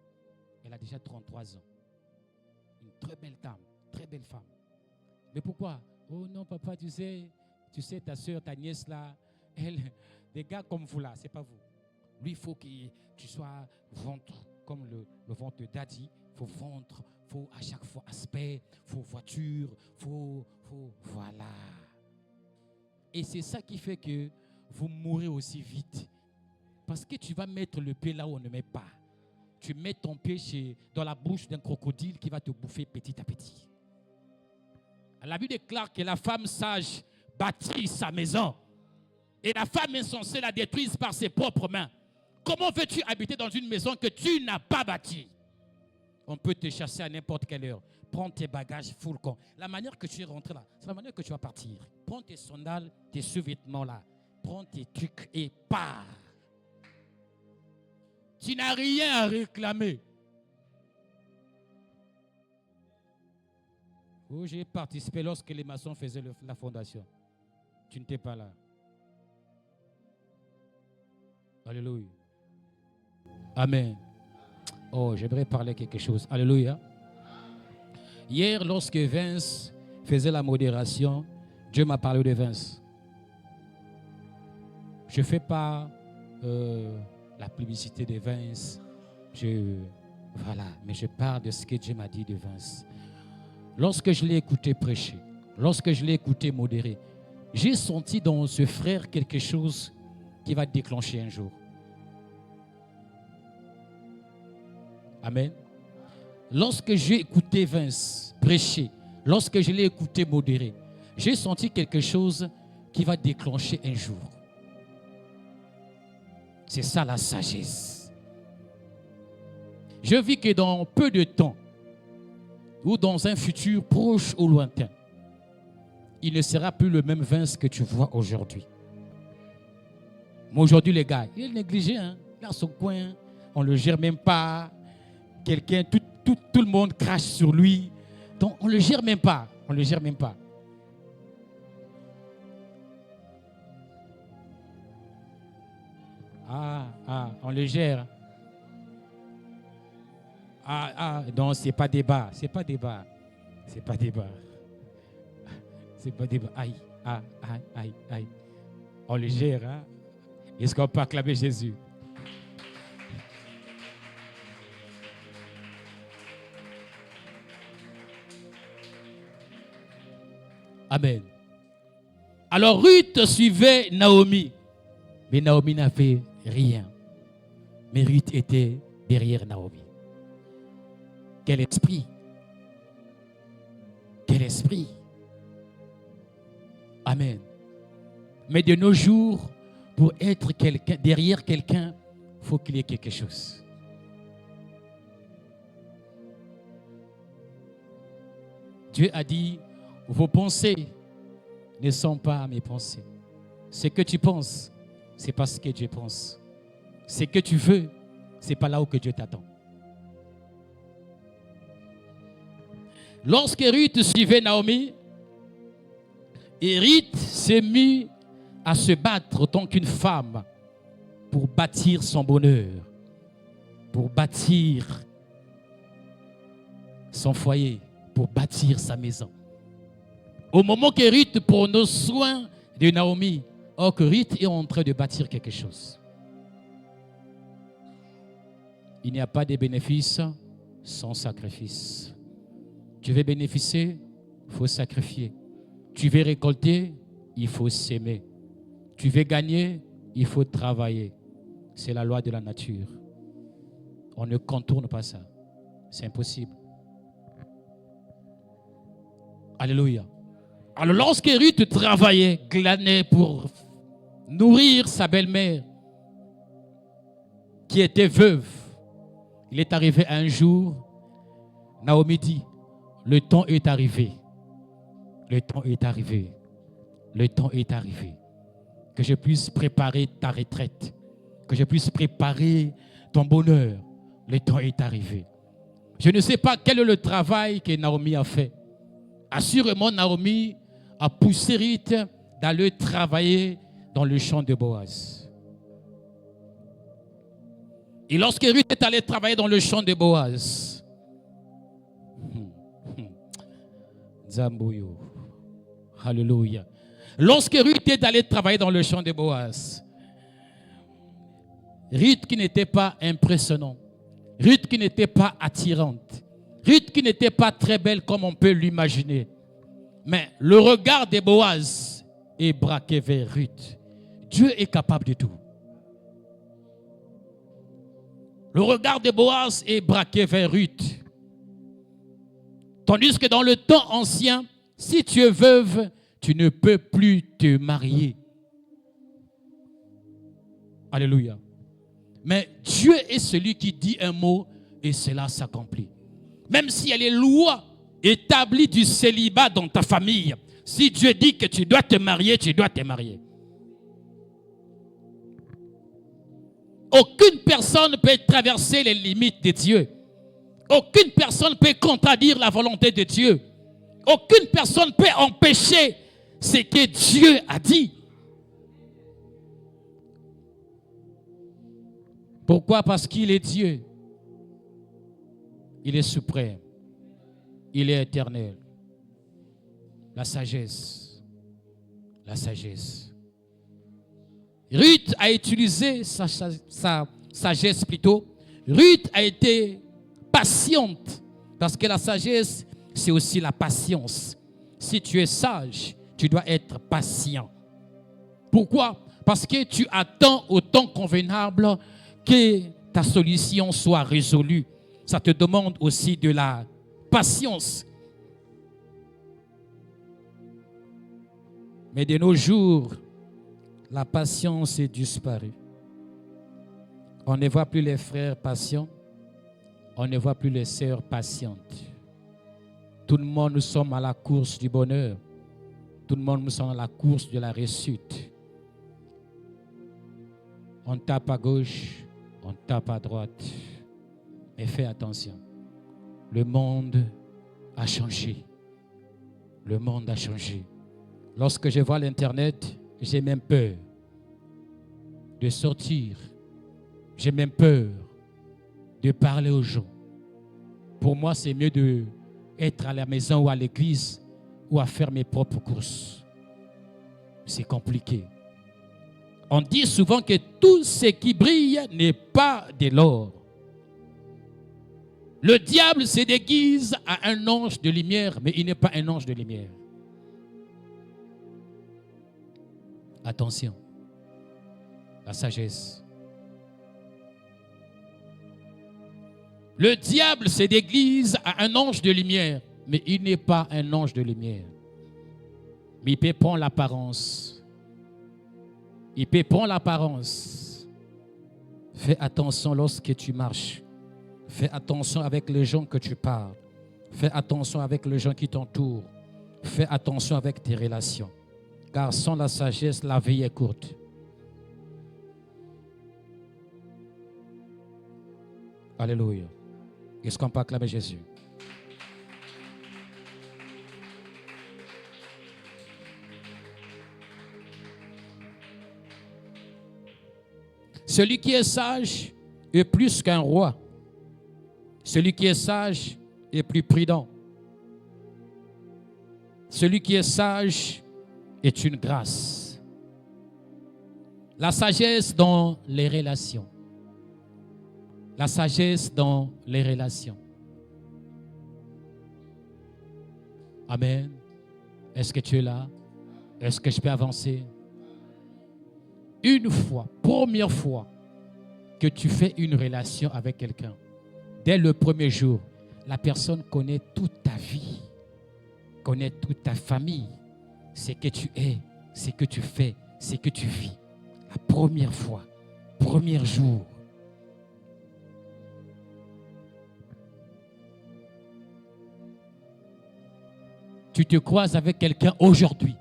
Elle a déjà 33 ans. Une très belle dame, très belle femme. Mais pourquoi? Oh non, papa, tu sais, ta soeur, ta nièce là, des gars comme vous là, c'est pas vous. Lui, il faut que tu sois ventre, comme le ventre de Daddy. Il faut ventre, il faut à chaque fois aspect, il faut voiture, voilà. Et c'est ça qui fait que vous mourrez aussi vite. Parce que tu vas mettre le pied là où on ne met pas. Tu mets ton pied dans la bouche d'un crocodile qui va te bouffer petit à petit. La Bible déclare que la femme sage bâtit sa maison. Et la femme insensée la détruise par ses propres mains. Comment veux-tu habiter dans une maison que tu n'as pas bâtie? On peut te chasser à n'importe quelle heure. Prends tes bagages full camp. La manière que tu es rentré là, c'est la manière que tu vas partir. Prends tes sandales, tes sous-vêtements là. Prends tes trucs et pars. Tu n'as rien à réclamer. Oh, j'ai participé lorsque les maçons faisaient la fondation. Tu n'étais pas là. Alléluia. Amen. Oh, j'aimerais parler quelque chose. Alléluia. Hier, lorsque Vince faisait la modération, Dieu m'a parlé de Vince. Je ne fais pas la publicité de Vince. Voilà, mais je parle de ce que Dieu m'a dit de Vince. Lorsque je l'ai écouté prêcher, lorsque je l'ai écouté modérer, j'ai senti dans ce frère quelque chose qui va déclencher un jour. Amen. Lorsque j'ai écouté Vince prêcher, lorsque je l'ai écouté modérer, j'ai senti quelque chose qui va déclencher un jour. C'est ça la sagesse. Je vis que dans peu de temps, ou dans un futur proche ou lointain, il ne sera plus le même Vince que tu vois aujourd'hui. Mais aujourd'hui, les gars, il est négligé, hein? Il a son coin, on ne le gère même pas. Quelqu'un, tout le monde crache sur lui. Donc, on ne le gère même pas. On ne le gère même pas. On le gère. Non, c'est pas débat. C'est pas débat. C'est pas débat. C'est pas débat. Aïe. On le gère, hein? Est-ce qu'on peut acclamer Jésus? Amen. Alors Ruth suivait Naomi. Mais Naomi n'avait rien. Mais Ruth était derrière Naomi. Quel esprit! Quel esprit! Amen. Mais de nos jours, pour être quelqu'un, derrière quelqu'un, il faut qu'il y ait quelque chose. Dieu a dit, vos pensées ne sont pas mes pensées. Ce que tu penses, ce n'est pas ce que Dieu pense. Ce que tu veux, ce n'est pas là où que Dieu t'attend. Lorsque Ruth suivait Naomi, et Ruth s'est mise à se battre autant qu'une femme pour bâtir son bonheur, pour bâtir son foyer, pour bâtir sa maison. Au moment que Ruth prenait soin de Naomi, or que Ruth est en train de bâtir quelque chose. Il n'y a pas de bénéfice sans sacrifice. Tu veux bénéficier, il faut sacrifier. Tu veux récolter, il faut s'aimer. Tu veux gagner, il faut travailler. C'est la loi de la nature. On ne contourne pas ça. C'est impossible. Alléluia. Alors lorsque Ruth travaillait, glanait pour nourrir sa belle-mère, qui était veuve, il est arrivé un jour, Naomi dit, le temps est arrivé. Le temps est arrivé. Le temps est arrivé. Que je puisse préparer ta retraite. Que je puisse préparer ton bonheur. Le temps est arrivé. Je ne sais pas quel est le travail que Naomi a fait. Assurément, Naomi a poussé Ruth d'aller travailler dans le champ de Boaz. Et lorsque Ruth est allée travailler dans le champ de Boaz, Zamboyo, alléluia. Lorsque Ruth est allée travailler dans le champ de Boaz, Ruth qui n'était pas impressionnante, Ruth qui n'était pas attirante, Ruth qui n'était pas très belle comme on peut l'imaginer, mais le regard de Boaz est braqué vers Ruth. Dieu est capable de tout. Le regard de Boaz est braqué vers Ruth. Tandis que dans le temps ancien, si tu es veuve, tu ne peux plus te marier. Alléluia. Mais Dieu est celui qui dit un mot et cela s'accomplit. Même s'il y a les lois établies du célibat dans ta famille, si Dieu dit que tu dois te marier, tu dois te marier. Aucune personne ne peut traverser les limites de Dieu. Aucune personne ne peut contradire la volonté de Dieu. Aucune personne ne peut empêcher ce que Dieu a dit. Pourquoi? Parce qu'il est Dieu. Il est suprême. Il est éternel. La sagesse. La sagesse. Ruth Ruth a utilisé sa sagesse plutôt. Ruth a été patiente. Parce que la sagesse, c'est aussi la patience. Si tu es sage, tu dois être patient. Pourquoi? Parce que tu attends au temps convenable que ta solution soit résolue. Ça te demande aussi de la patience. Mais de nos jours, la patience est disparue. On ne voit plus les frères patients. On ne voit plus les sœurs patientes. Tout le monde, nous sommes à la course du bonheur. Tout le monde, nous sommes à la course de la réussite. On tape à gauche, on tape à droite. Mais fais attention. Le monde a changé. Le monde a changé. Lorsque je vois l'Internet, j'ai même peur de sortir. J'ai même peur de parler aux gens. Pour moi, c'est mieux d'être à la maison ou à l'église ou à faire mes propres courses. C'est compliqué. On dit souvent que tout ce qui brille n'est pas de l'or. Le diable se déguise à un ange de lumière, mais il n'est pas un ange de lumière. Attention. La sagesse. Le diable se déguise à un ange de lumière, mais il n'est pas un ange de lumière. Mais il peut prendre l'apparence. Il peut prendre l'apparence. Fais attention lorsque tu marches. Fais attention avec les gens que tu parles. Fais attention avec les gens qui t'entourent. Fais attention avec tes relations. Car sans la sagesse, la vie est courte. Alléluia. Est-ce qu'on peut acclamer Jésus? Celui qui est sage est plus qu'un roi. Celui qui est sage est plus prudent. Celui qui est sage est une grâce. La sagesse dans les relations. La sagesse dans les relations. Amen. Est-ce que tu es là? Est-ce que je peux avancer? Une fois, première fois que tu fais une relation avec quelqu'un, dès le premier jour, la personne connaît toute ta vie, connaît toute ta famille, ce que tu es, ce que tu fais, ce que tu vis. La première fois, premier jour. Tu te croises avec quelqu'un aujourd'hui.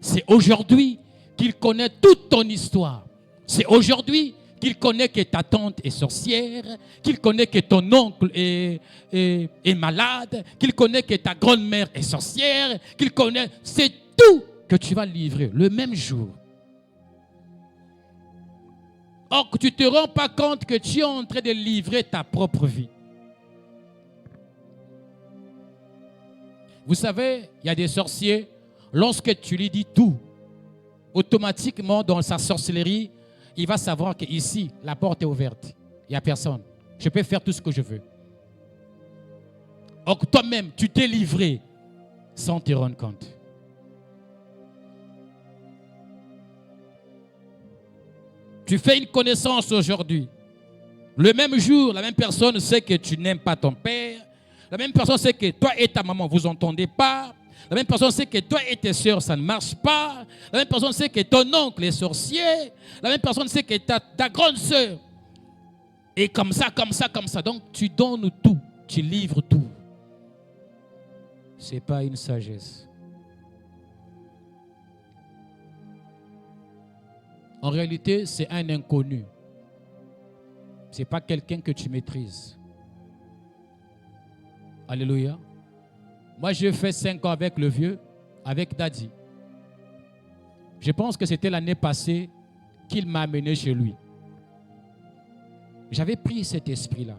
C'est aujourd'hui qu'il connaît toute ton histoire. C'est aujourd'hui qu'il connaît que ta tante est sorcière, qu'il connaît que ton oncle est malade, qu'il connaît que ta grand-mère est sorcière, qu'il connaît... C'est tout que tu vas livrer le même jour. Or, tu ne te rends pas compte que tu es en train de livrer ta propre vie. Vous savez, il y a des sorciers, lorsque tu lui dis tout, automatiquement dans sa sorcellerie, il va savoir qu'ici, la porte est ouverte. Il n'y a personne. Je peux faire tout ce que je veux. Or, toi-même, tu t'es livré sans te rendre compte. Tu fais une connaissance aujourd'hui. Le même jour, la même personne sait que tu n'aimes pas ton père. La même personne sait que toi et ta maman, vous n'entendez pas. La même personne sait que toi et tes soeurs, ça ne marche pas. La même personne sait que ton oncle est sorcier. La même personne sait que ta grande soeur est comme ça, comme ça, comme ça. Donc, tu donnes tout. Tu livres tout. Ce n'est pas une sagesse. En réalité, c'est un inconnu. Ce n'est pas quelqu'un que tu maîtrises. Alléluia. Moi, j'ai fait 5 ans avec le vieux, avec Daddy. Je pense que c'était l'année passée qu'il m'a amené chez lui. J'avais pris cet esprit-là.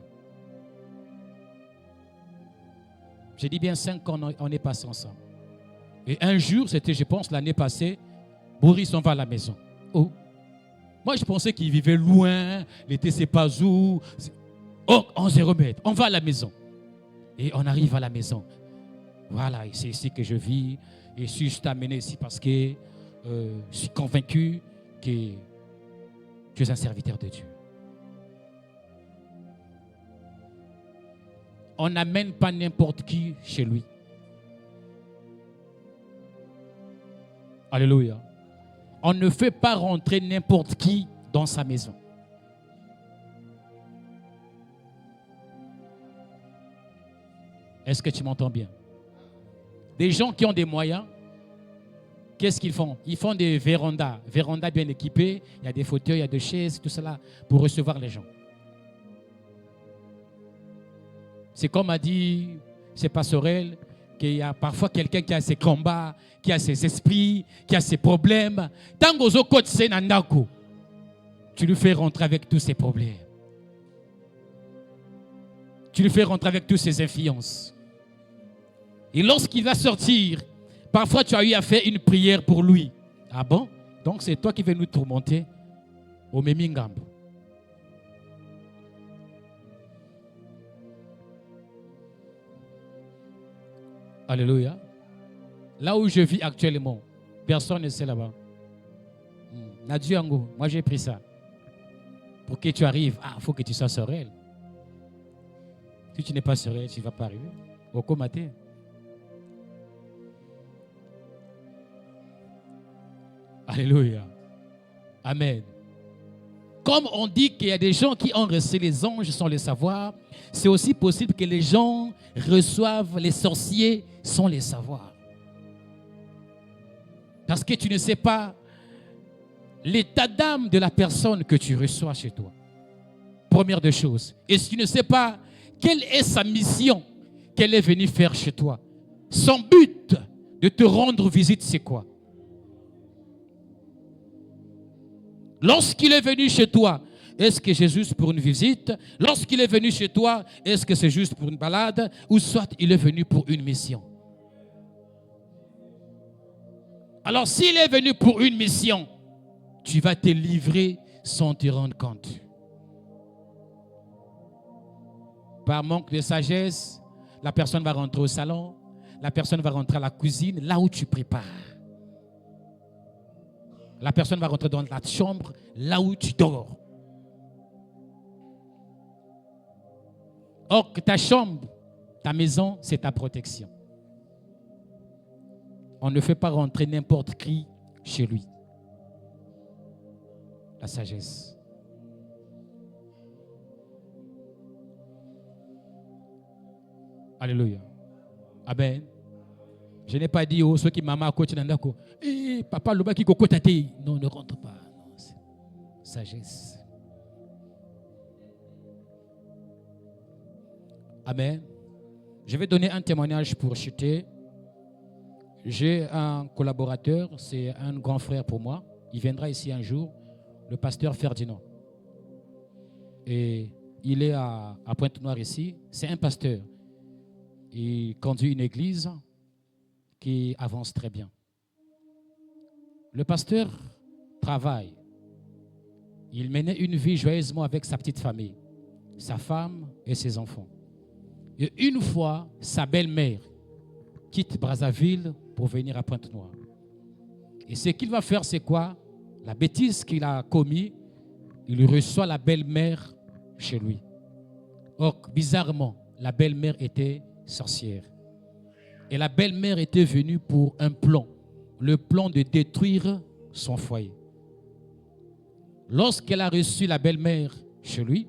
J'ai dit bien 5 ans, on est passé ensemble. Et un jour, c'était, je pense, l'année passée, Boris, on va à la maison. Oh. Moi, je pensais qu'il vivait loin, il était c'est pas où. Oh, on se remet, on va à la maison. Et on arrive à la maison. Voilà, c'est ici que je vis. Et je suis amené ici parce que je suis convaincu que tu es un serviteur de Dieu. On n'amène pas n'importe qui chez lui. Alléluia. On ne fait pas rentrer n'importe qui dans sa maison. Est-ce que tu m'entends bien? Des gens qui ont des moyens, qu'est-ce qu'ils font? Ils font des vérandas bien équipées. Il y a des fauteuils, il y a des chaises, tout cela pour recevoir les gens. C'est comme a dit, c'est Passerelle, qu'il y a parfois quelqu'un qui a ses combats, qui a ses esprits, qui a ses problèmes. Tant que tu lui fais rentrer avec tous ses problèmes. Tu lui fais rentrer avec toutes ses influences. Et lorsqu'il va sortir, parfois tu as eu à faire une prière pour lui. Ah bon? Donc c'est toi qui vas nous tourmenter au Memingambo. Alléluia. Là où je vis actuellement, personne ne sait là-bas. Nadiango, moi j'ai pris ça. Pour que tu arrives, il faut que tu sois serein. Si tu n'es pas serein, tu ne vas pas arriver. Au comaté. Alléluia. Amen. Comme on dit qu'il y a des gens qui ont reçu les anges sans le savoir, c'est aussi possible que les gens reçoivent les sorciers sans les savoir. Parce que tu ne sais pas l'état d'âme de la personne que tu reçois chez toi. Première des choses. Et si tu ne sais pas quelle est sa mission qu'elle est venue faire chez toi, son but de te rendre visite, c'est quoi? Lorsqu'il est venu chez toi, est-ce que c'est juste pour une visite? Lorsqu'il est venu chez toi, est-ce que c'est juste pour une balade? Ou soit il est venu pour une mission? Alors s'il est venu pour une mission, tu vas te livrer sans te rendre compte. Par manque de sagesse, la personne va rentrer au salon, la personne va rentrer à la cuisine, là où tu prépares. La personne va rentrer dans la chambre, là où tu dors. Or, que ta chambre, ta maison, c'est ta protection. On ne fait pas rentrer n'importe qui chez lui. La sagesse. Alléluia. Amen. Je n'ai pas dit aux ceux qui maman coach nandako. Papa le bas qui koko tate. Non, ne rentre pas. Non, c'est sagesse. Amen. Je vais donner un témoignage pour chuter. J'ai un collaborateur, c'est un grand frère pour moi. Il viendra ici un jour, le pasteur Ferdinand. Et il est à Pointe-Noire ici. C'est un pasteur. Il conduit une église qui avance très bien. Le pasteur travaille. Il menait une vie joyeusement avec sa petite famille, sa femme et ses enfants. Et une fois, sa belle-mère quitte Brazzaville pour venir à Pointe-Noire. Et ce qu'il va faire, c'est quoi? La bêtise qu'il a commis, il reçoit la belle-mère chez lui. Or, bizarrement, la belle-mère était sorcière. Et la belle-mère était venue pour un plan, le plan de détruire son foyer. Lorsqu'elle a reçu la belle-mère chez lui,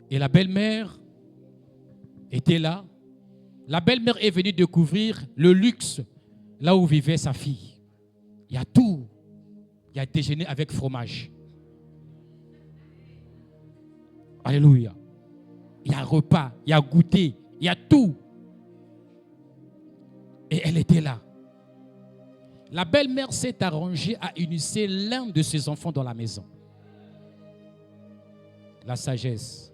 et la belle-mère était là, la belle-mère est venue découvrir le luxe là où vivait sa fille. Il y a tout. Il y a déjeuner avec fromage. Alléluia. Il y a repas, il y a goûter, il y a tout. Et elle était là. La belle-mère s'est arrangée à unir l'un de ses enfants dans la maison. La sagesse.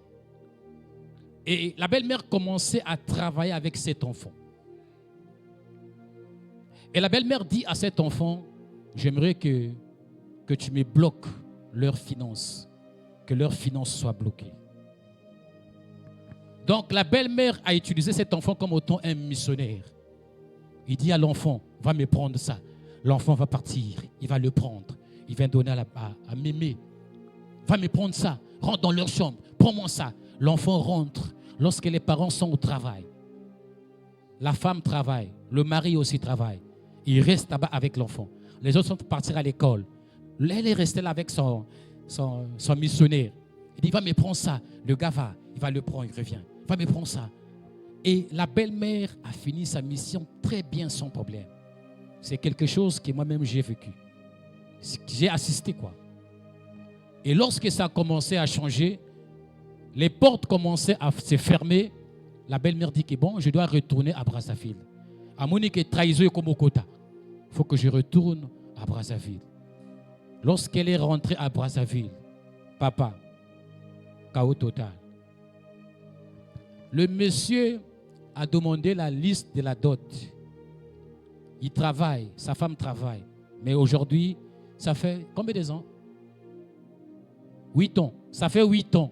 Et la belle-mère commençait à travailler avec cet enfant. Et la belle-mère dit à cet enfant, j'aimerais que tu me bloques leurs finances, que leurs finances soient bloquées. Donc la belle-mère a utilisé cet enfant comme autant un missionnaire. Il dit à l'enfant, va me prendre ça. L'enfant va partir, il va le prendre. Il va donner à Mémé. Va me prendre ça, rentre dans leur chambre, prends-moi ça. L'enfant rentre lorsque les parents sont au travail. La femme travaille, le mari aussi travaille. Il reste là-bas avec l'enfant. Les autres sont partis à l'école. Elle est restée là avec son missionnaire. Il dit, va me prendre ça. Le gars va, il va le prendre, il revient. Va me prendre ça. Et la belle-mère a fini sa mission très bien sans problème. C'est quelque chose que moi-même j'ai vécu. J'ai assisté quoi. Et lorsque ça a commencé à changer, les portes commençaient à se fermer. La belle-mère dit que bon, je dois retourner à Brazzaville. À Monique trahison comme au quota. Il faut que je retourne à Brazzaville. Lorsqu'elle est rentrée à Brazzaville, papa, chaos total. Le monsieur a demandé la liste de la dot. Il travaille, sa femme travaille. Mais aujourd'hui, ça fait combien de ans? 8 ans. Ça fait 8 ans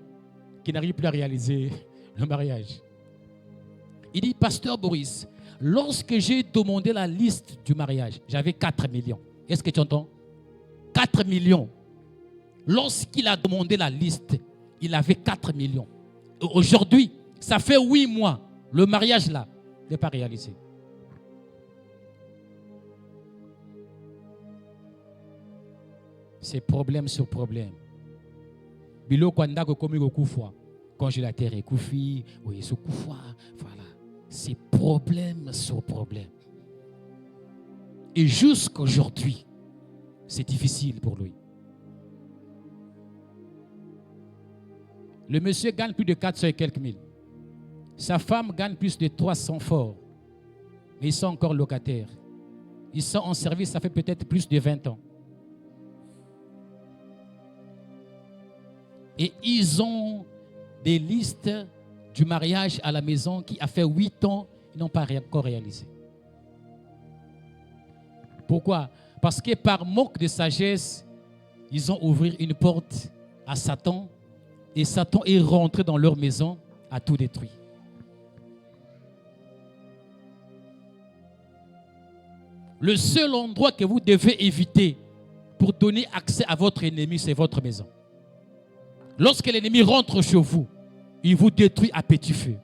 qu'il n'arrive plus à réaliser le mariage. Il dit, Pasteur Boris, lorsque j'ai demandé la liste du mariage, j'avais 4 millions. Est-ce que tu entends? 4 millions. Lorsqu'il a demandé la liste, il avait 4 millions. Aujourd'hui, ça fait 8 mois. Le mariage là n'est pas réalisé. C'est problème sur problème. Bilo kwanda ko komi ko kufwa. Congélateur et koufi, oui, ce kufwa, voilà. C'est problème sur problème. Et jusqu'aujourd'hui, c'est difficile pour lui. Le monsieur gagne plus de 400 et quelques mille. Sa femme gagne plus de 300 forts. Mais ils sont encore locataires. Ils sont en service, ça fait peut-être plus de 20 ans. Et ils ont des listes du mariage à la maison qui a fait 8 ans, ils n'ont pas encore réalisé. Pourquoi? Parce que par manque de sagesse, ils ont ouvert une porte à Satan et Satan est rentré dans leur maison, a tout détruit. Le seul endroit que vous devez éviter pour donner accès à votre ennemi, c'est votre maison. Lorsque l'ennemi rentre chez vous, il vous détruit à petit feu,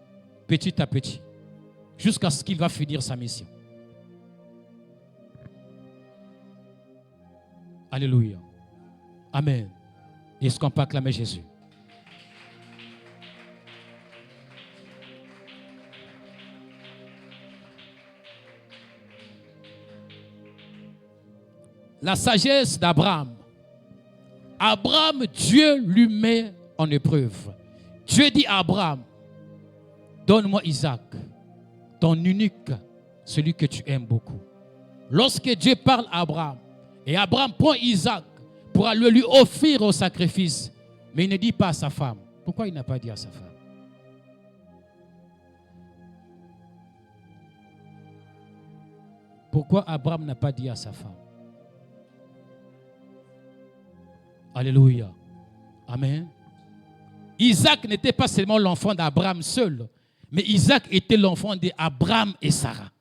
petit à petit, jusqu'à ce qu'il va finir sa mission. Alléluia. Amen. Est-ce qu'on peut acclamer Jésus? La sagesse d'Abraham. Abraham, Dieu lui met en épreuve. Dieu dit à Abraham, donne-moi Isaac, ton unique, celui que tu aimes beaucoup. Lorsque Dieu parle à Abraham, et Abraham prend Isaac pour aller lui offrir au sacrifice, mais il ne dit pas à sa femme. Pourquoi il n'a pas dit à sa femme? Pourquoi Abraham n'a pas dit à sa femme? Alléluia. Amen. Isaac n'était pas seulement l'enfant d'Abraham seul, mais Isaac était l'enfant d'Abraham et Sarah.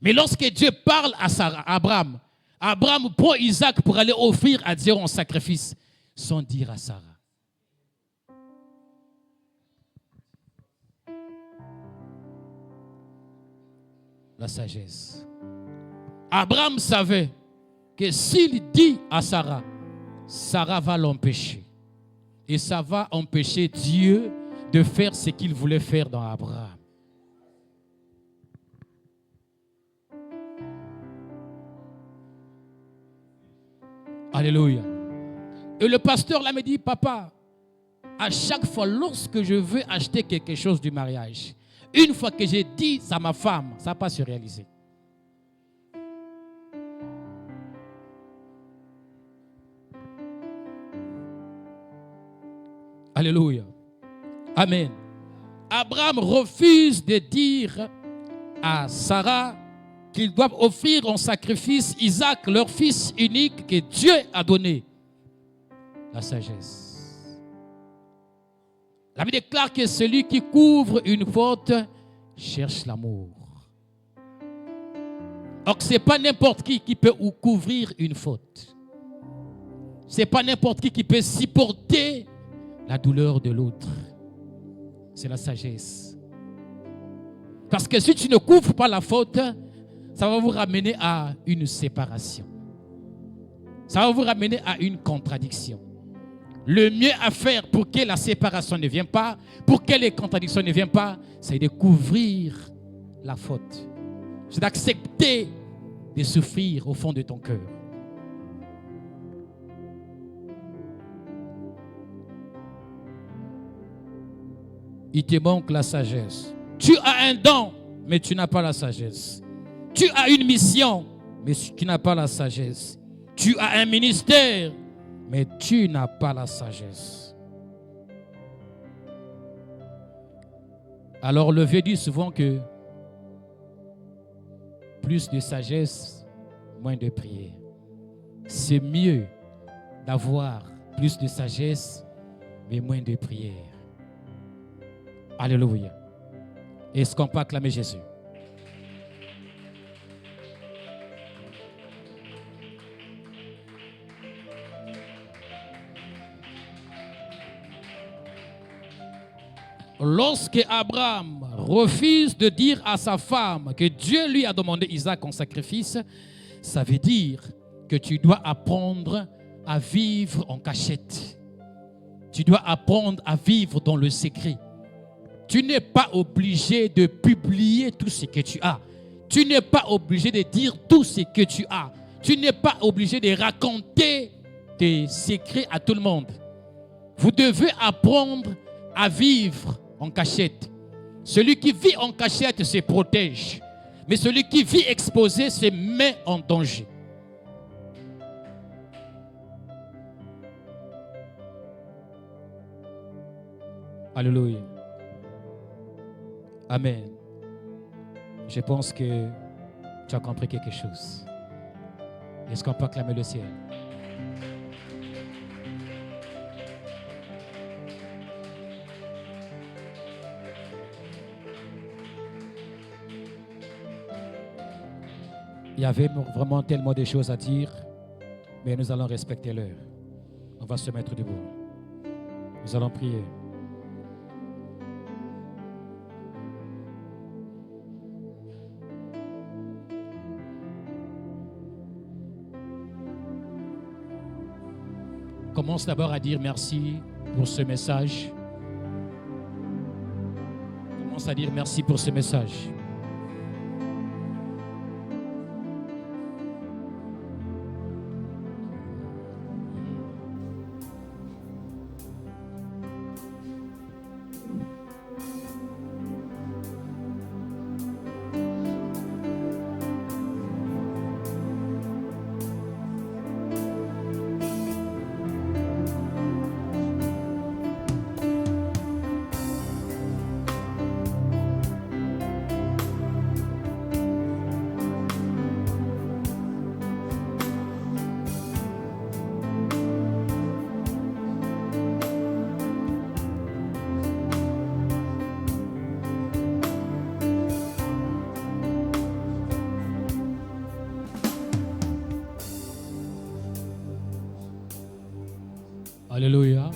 Mais lorsque Dieu parle à Sarah, Abraham prend Isaac pour aller offrir à Dieu en sacrifice, sans dire à Sarah. La sagesse. Abraham savait que s'il dit à Sarah, Sarah va l'empêcher. Et ça va empêcher Dieu de faire ce qu'il voulait faire dans Abraham. Alléluia. Et le pasteur là me dit, papa, à chaque fois lorsque je veux acheter quelque chose du mariage, une fois que j'ai dit à ma femme, ça n'a pas se réaliser. Alléluia. Amen. Abraham refuse de dire à Sarah qu'ils doivent offrir en sacrifice Isaac, leur fils unique que Dieu a donné. La sagesse. La Bible déclare que celui qui couvre une faute cherche l'amour. Or, ce n'est pas n'importe qui peut couvrir une faute. Ce n'est pas n'importe qui peut supporter la douleur de l'autre. C'est la sagesse. Parce que si tu ne couvres pas la faute, ça va vous ramener à une séparation. Ça va vous ramener à une contradiction. Le mieux à faire pour que la séparation ne vienne pas, pour que les contradictions ne viennent pas, c'est de couvrir la faute. C'est d'accepter de souffrir au fond de ton cœur. Il te manque la sagesse. Tu as un don, mais tu n'as pas la sagesse. Tu as une mission, mais tu n'as pas la sagesse. Tu as un ministère, mais tu n'as pas la sagesse. Alors le vieux dit souvent que plus de sagesse, moins de prière. C'est mieux d'avoir plus de sagesse, mais moins de prière. Alléluia. Est-ce qu'on peut acclamer Jésus? Lorsque Abraham refuse de dire à sa femme que Dieu lui a demandé Isaac en sacrifice, ça veut dire que tu dois apprendre à vivre en cachette. Tu dois apprendre à vivre dans le secret. Tu n'es pas obligé de publier tout ce que tu as. Tu n'es pas obligé de dire tout ce que tu as. Tu n'es pas obligé de raconter tes secrets à tout le monde. Vous devez apprendre à vivre en cachette. Celui qui vit en cachette se protège. Mais celui qui vit exposé se met en danger. Alléluia. Amen. Je pense que tu as compris quelque chose. Est-ce qu'on peut acclamer le ciel? Il y avait vraiment tellement de choses à dire, mais nous allons respecter l'heure. On va se mettre debout. Nous allons prier. Commence d'abord à dire merci pour ce message. Commence à dire merci pour ce message. Alléluia.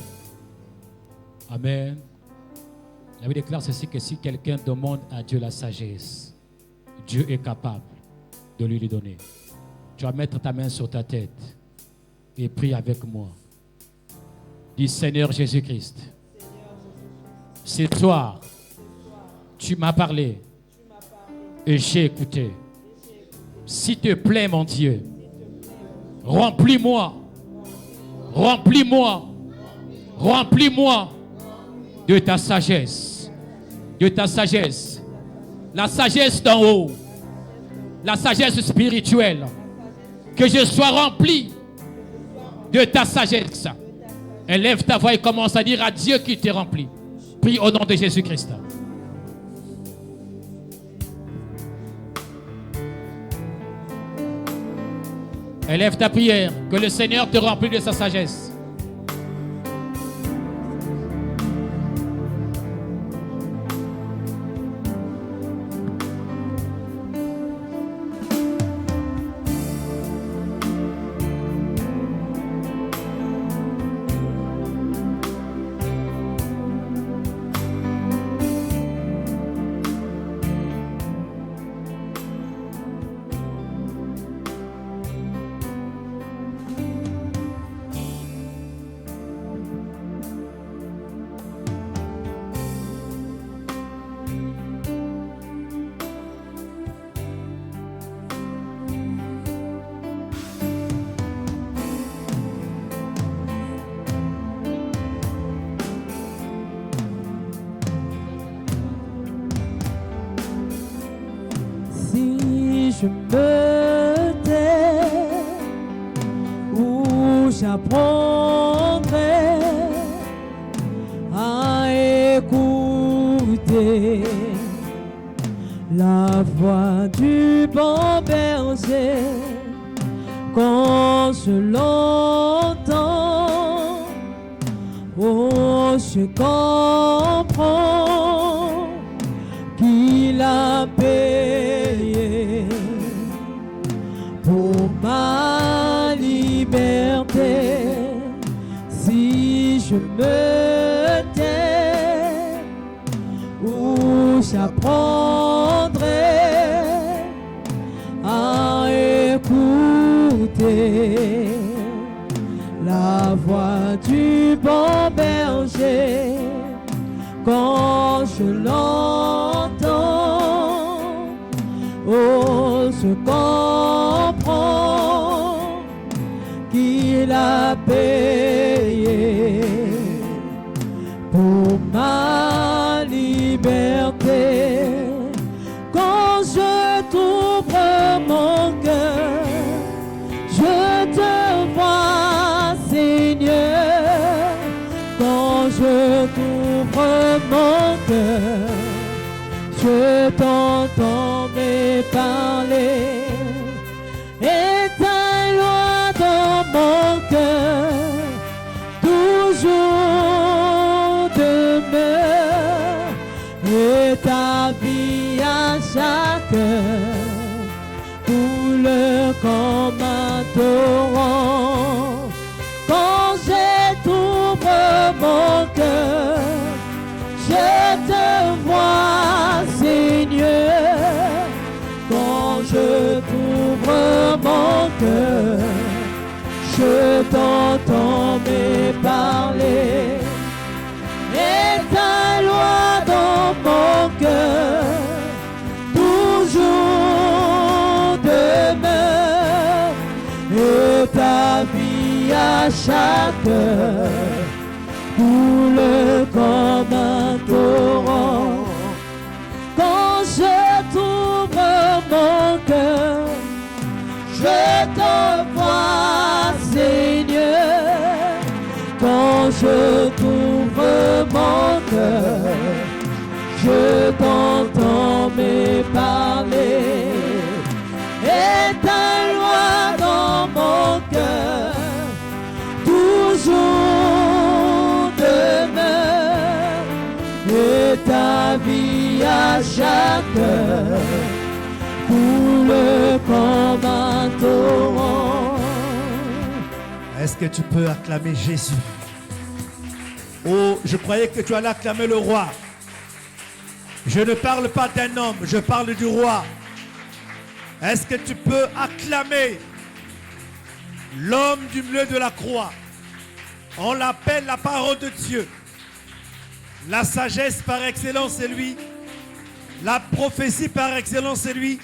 Amen. La Bible déclare ceci, que si quelqu'un demande à Dieu la sagesse, Dieu est capable de lui donner. Tu vas mettre ta main sur ta tête et prie avec moi. Dis: Seigneur Jésus-Christ, ce soir, tu m'as parlé et j'ai écouté. S'il te plaît, mon Dieu, remplis-moi, remplis-moi, remplis-moi de ta sagesse, la sagesse d'en haut, la sagesse spirituelle, que je sois rempli de ta sagesse. Élève ta voix et commence à dire à Dieu qui t'est rempli. Prie au nom de Jésus-Christ. Élève ta prière, que le Seigneur te remplisse de sa sagesse. j'apprendrai à écouter la voix du bon berger. Quand je l'entends, oh, je comprends qu'il a payé pour ma liberté. Si je me tais ou j'apprendrai à écouter la voix du bon berger. Quand je l'entends, oh, je comprends qu'il a payé pour ma liberté. Quand je t'ouvre mon cœur, je te vois, Seigneur. Quand je t'ouvre mon cœur, je t'entends me parler. Et ta loi dans mon cœur toujours demeure. Et ta vie à chaque heure coule comme un torrent. Quand je t'ouvre mon cœur, je te vois, Seigneur. Quand je t'ouvre mon cœur, je t'entends me parler. Et ta loi dans mon cœur toujours demeure. Et ta vie à chaque heure coule comme un torrent. Quand je t'ouvre mon cœur, je te vois, Seigneur. Quand je t'ouvre mon cœur, je t'entends me parler. Et ta loi dans mon cœur toujours demeure. Et ta vie à chaque heure coule comme un torrent. Est-ce que tu peux acclamer Jésus? Oh, je croyais que tu allais acclamer le roi. Je ne parle pas d'un homme, je parle du roi. Est-ce que tu peux acclamer l'homme du milieu de la croix? On l'appelle la parole de Dieu. La sagesse par excellence, c'est lui. La prophétie par excellence, c'est lui.